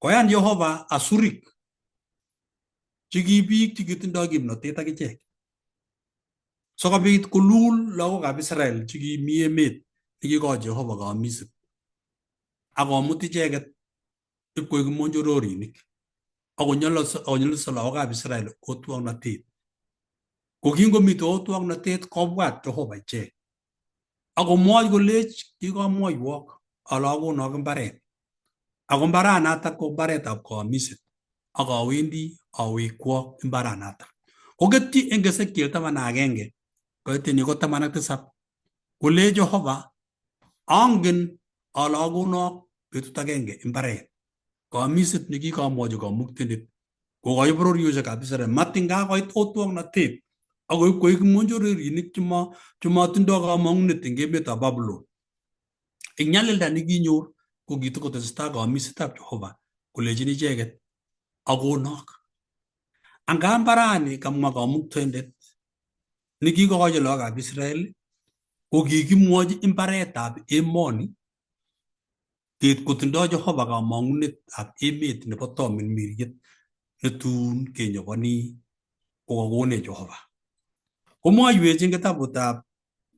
Speaker 3: Koyan Jehova asurik cheki biik chekitindoi kimnotet akichek sikobit kolul lagokab Israel chekimi emet nekikochi Jehova kamiset akomut icheket ipkoek kimonjororinik akonyolilso lagokab Israel otwoknotet. Kokingomite otwoknotet kobwat Jehova ichek akomwoch kolech kikamwoiwok ale akonok mbaret ako mbaranatak ko mbaretab kamiset akawendi awekwo mbaranatak. Koketyi eng Ezekiel 11 koiteni ko 17 kole Jehova angen ale akonok betut agenge mbaret kamiset nekikamwochi kamuktindet kokochi bororiosiekab Israel matingakoit otwoknotet akoib koek kimonjororinik chematindoi kamang'unet eng emetab Babylon. Eng nyalilda nekinyor ko kitikotestai kamisetab Jehova kolechin icheket akonok. Anga mbarani kamwa kamuktoindet nekikokochi lagokab Israel ko kikimwochi mbaretab emoni kotindoi Jehova kamang'unetab emet nebo tamirmiriet netun kenyoboni kokakonech Jehova. Komwoiwech eng kitabutab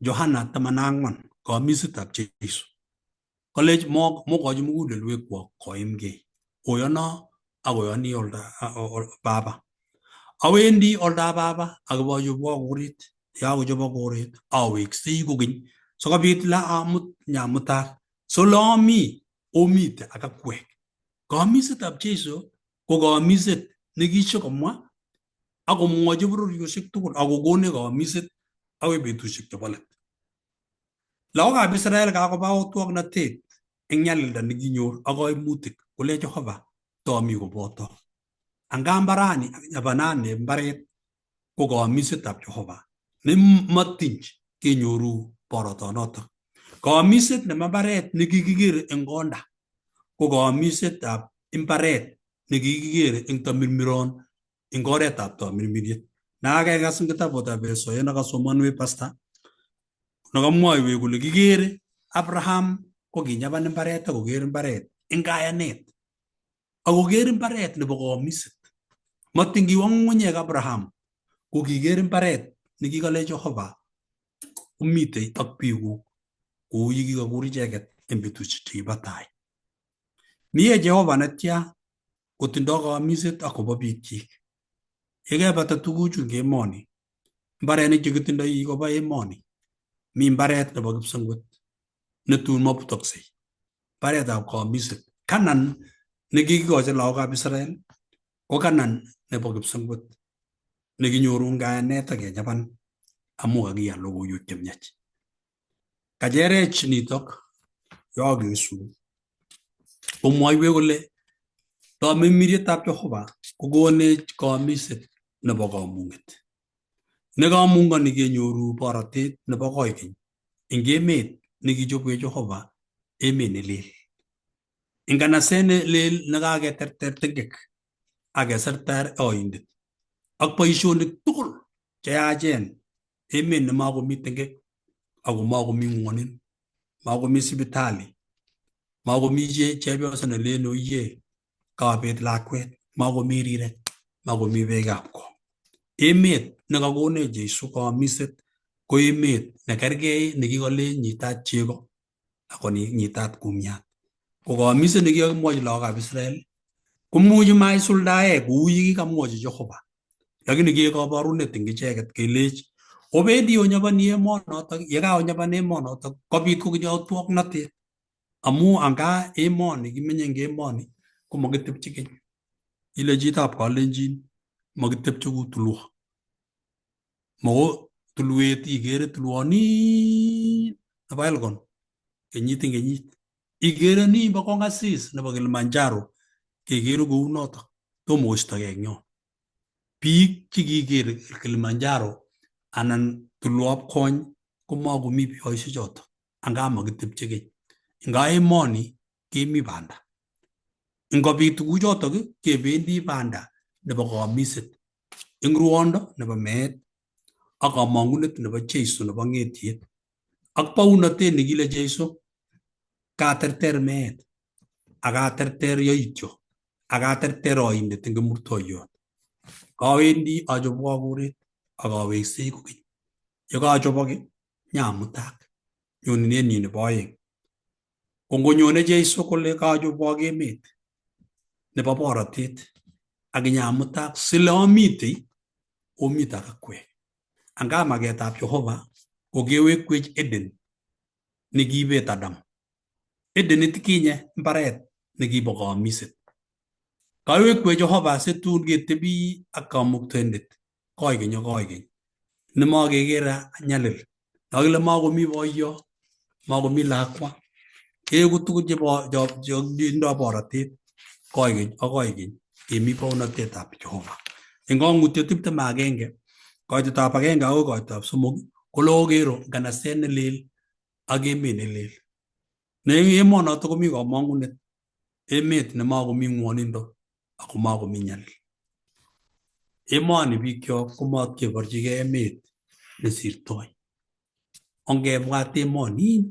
Speaker 3: Johana 14 kamisetab Jeiso kolech mokochi mugulelwekwok koimgei oyono akoyoni Baba. Awendi oldab Baba akibochobwo koret yakochobo koret aweksei kokeny sikobit amut nyamutat solomi omite ak akwek. Kamisetab Jeiso ko kamiset nekishikomwa akomwochi bororiosiek tugul akokonech kamiset akoi betusiek chebo let. Lagokab Israel kakoba otwoknotet eng nyalilda nekinyor ak kaimutik kole Jehova tomi koboto. Anga mbarani yabanani mbaret ko kamisetab Jehova nematiny kenyoru borotonoto. Kamiset nebo mbaret nekikikere eng konda ko kamisetab mbaret nekikikere eng tamirmiron eng oretab tamirmiriet. Nakakekas eng kitabutab Esoya nekasomanwech pasta nekamwoiwech kole kikere Abraham kokinyaban mbaret akoker mbaret eng kayanet akoker mbaret nebo kamiset. Matingiwo ng'ung'unyek Abraham kokiker mbaret nekikale Jehova komitei ak biikuk kou yekikakur icheket eng betusiek chekibo tai. Mie Jehova netya kotindoi kamiset akobo biikchik. Yekebata tuguchu eng emoni, mbarenik chekitindoi kobo emoni, mi mbaret nebo kipsengwet netun mabutoksei, mbaretab kamiset. Canaan nekikikochi lagokab Israel ko Canaan nebo kipsengwet nekinyoru eng kayanet akenyaban amu kakiyal logoiwek chemiach. Kacherech nitok yakesu komwoiwech kole tamirmirietab Jehova kokonech kamiset nebo kamung'et nekamung'oni kenyoru borotet nebo koikeny eng emet nekichobwech Jehova, emet nelel. Eng kanaset nelel nekaketerter tengek akeserter oindet ak boisionik tugul cheyachen, emet nemakomi tengek ako makomi ngwonin, makomi sipitali, makomi chepyoso nelen oye kabet lakwet, makomi rirek, makomi beekab ko. Emet nekakonech Jeiso kaamiset ko emet nekergei nekikolen nyitat chego ako nyitat kumiat. Ko kaamiset nekikakimwochi lagokab Israel komuchi maisuldae kou yekikamwochi Jehova, lakini kiek kabarunet eng icheket kelech obendi onyabani emonotok, yekaonyaban emonotok kobit kokinyi otwoknotet amu anga emoni kimenye eng emoni ko makitepchi keny. Ile chitab kalenjin makitepchi kou tulwo. Mako tulwet ikere tulwonin nebo Elgon kenyit eng kenyit. Ikere nimbo kongasis nebo Kilimanjaro kekere kou notok. Tomo koistogei eng yo. Biik chekiker Kilimanjaro anan tulwob kony komakomi boisiek chotok. Anga makitepchi keny. Nga emoni kemi banda. Ngobit tuguchotok kebendi banda nebo kaamiset. Eng ruondo nebo meet ak kamangunet nebo Jeiso nebo ng'etiet. Ak baunatet nekile Jeiso katerter meet ak katerter yoityo ak katerter oindet eng kimurtoiyot. Kawendi achobwo kuret ak aweksei kokeny. Yekachobok nyamutak nyonunenyi nebo oeng. Ko ngonyone Jeiso kole kachobwok emet nebo borotet ak nyamutak sile amitei omitak akwek. Anga magetab Jehova ko kewekwech Eden nekiibet Adam. Eden itikinye mbaret nekibo kaamiset. Kawekwech Jehova situn ketebi ak kamuktoindet koigeny ak koigeny. Nemakekere nyalil. Nakile makomi boiyo, makomi lakwa. Keeku tuguk chebo borotet koigeny ak koigeny kemi baunatetab Jehova. Eng kang'utiet 21 koitetab 1 akoi koitetab 3 kole okero nganaset nelel ak emet nelel. Ne emonotok komi kamangunet, emet nemakomi ngwonindo ako makomi nyalil. Emoni bikyok komatkeborchigei emet nesirtoi. Ongebwat emoni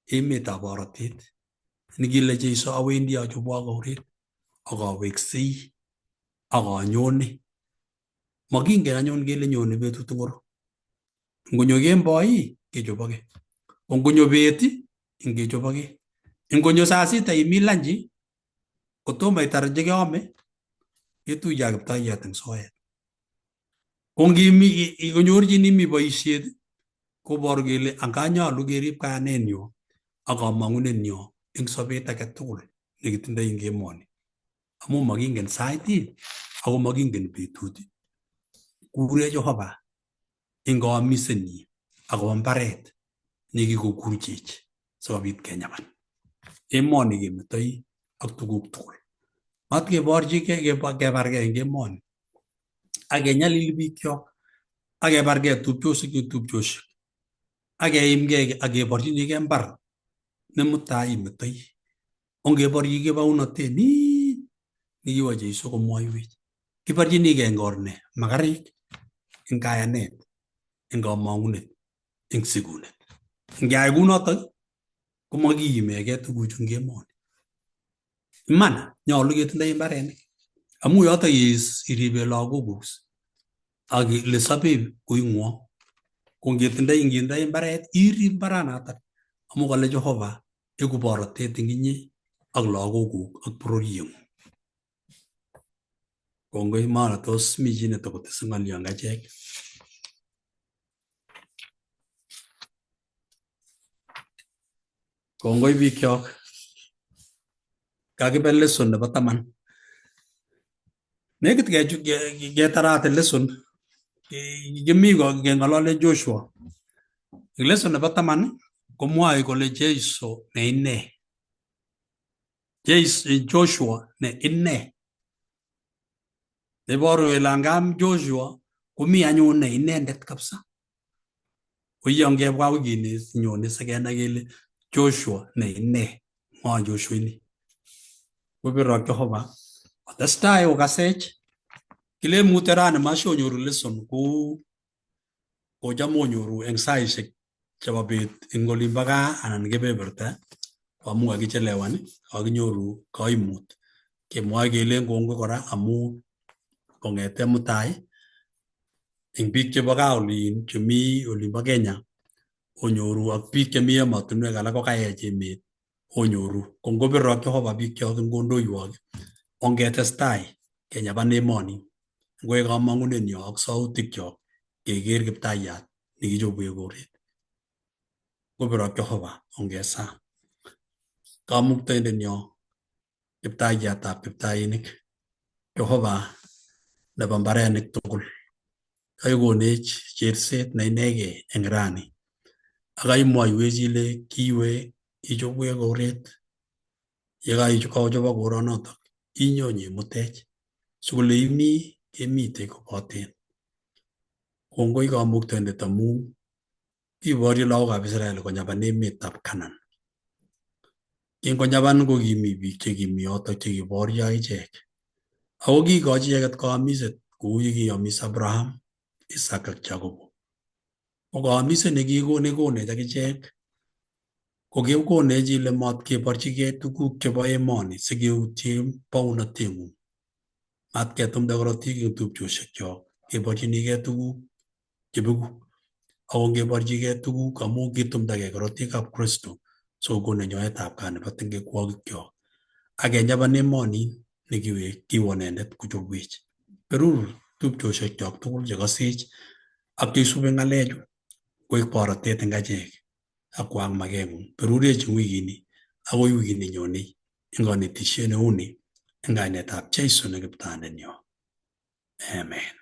Speaker 3: emetab borotet nekile Jeiso awendi achobwo koret ak aweksei ak anyone. Makingen anyun kele nyone betut ngoro. Ngonyo kemboi kechoboge. Ngonyo bet ngechoboge. Ngonyo saa sita imi lanji kotomo itar chekeome ketuye ak Kiptaiyat eng soet. Ngimi konyorchin imi boisiet koboru kele anga nyolu kerib kayanenyo ak kamangunenyo eng sobet age tugul nekitindoi eng emoni. Amu makingen sait ako makingen betut. Kure Jehova eng kaamisenyi akobo mbaret nekikokurchech sikobit kenyaban. Emoni kemetoi ak tuguk tugul. Matkeborchigei kebargei eng emoni ak kenyalil bikyok ak kebargei tupchosiek ak keimgei ak keborchinigei mbar nemutai imetoi. Ongeborchigei baunatet nekiwo Jeiso komwoiwech. Kiborchinigei eng or ne? Makarik, eng kayanet, eng kamangunet, eng sigunet. Ngeyai kunotok komakiimegei tuguchu eng emoni. Iman nyolu ketindoi mbarenik amu yotok iribe lagokuk ak ile sobet koing'wong. Ko ngitindoi mbaret irib mbaranatak amu kale Jehova eku borotet eng inye ak lagokuk ak bororieng'ung. Kongoi maana tos mi chi netokotese ng'olyo ngachek. Kongoi bikyok. Kakibe lesson nebo 10. Nekit ketarate lesson kimi keng'olole Joshua. Lesson nebo 10 komwoe kole Jeiso ne ine. Joshua ne ine. Neboru kele angam Joshua komi anyun ne inendet kabisa. Oye ngebwa wikini nyone sikenai kele Joshua ne ine. Ng'o Joshua ini? Kobirok Jehova. Otestai okasech. Kile mutyo rani mashonyoru lesson ko kocham onyoru eng saishek chebo bet eng olin bo gaa anan kebeberta amu kakichelewan kakinyoru kaimut kemwoe kelen kongoi kora amu kong'ete mutai eng biik chebo gaa olin chemi olin bo Kenya onyoru ak biik chemi emotinwek alak ko kaech emet onyoru kongobirok Jehova biikchok eng kondoiwok ongetestai kenyaban emoni ngoek kamang'unenyo ak sautikchok keker Kiptayat nekichobwech koret ngobirok Jehova ongesam kamuktaindenyo Kiptayatab kiptainik Jehova nebo mbarenik tugul kaikonech cherset ne inegei eng rani akaimwoiwech ile kiiwe ichobwech koret yekaichobok koronotok inyonyi imutech sikole imi kemite koboten kongoi kamuktaindet amu kiborchi lagokab Israel konyaban emetab Canaan kingonyaban ko kimi biik chekimi yotok chekiboryo ichek ako kikochi icheket kaamiset kou yekiyomis Abraham Isaac ak Jacob ko kaamiset nekikonech akichek ko kekonech ile matkeborchigei tuguk chebo emoni sikeutie bounateng'ung matketumda korotik eng tupchosyekchok keborchinigei tuguk chebeku ako ngeborchigei tuguk amu kitumdagei korotikab Kristo sokokonech nyoetab kat nebo tengekwokikchok akenyaban emoni nekiwo inendet kochobwech berur tupchosyekchok tugul chekasech ak cheisube ng'alechu koek borotet eng achek akwam makeng'ung berurech eng wikini akoi wikit nenyone eng kanetishet neuni eng kainetab Jeiso ne Kiptaendenyo. Amen.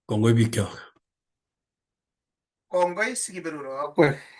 Speaker 3: Kongoi bikyok.
Speaker 1: Kongoi sikiberuro akwek.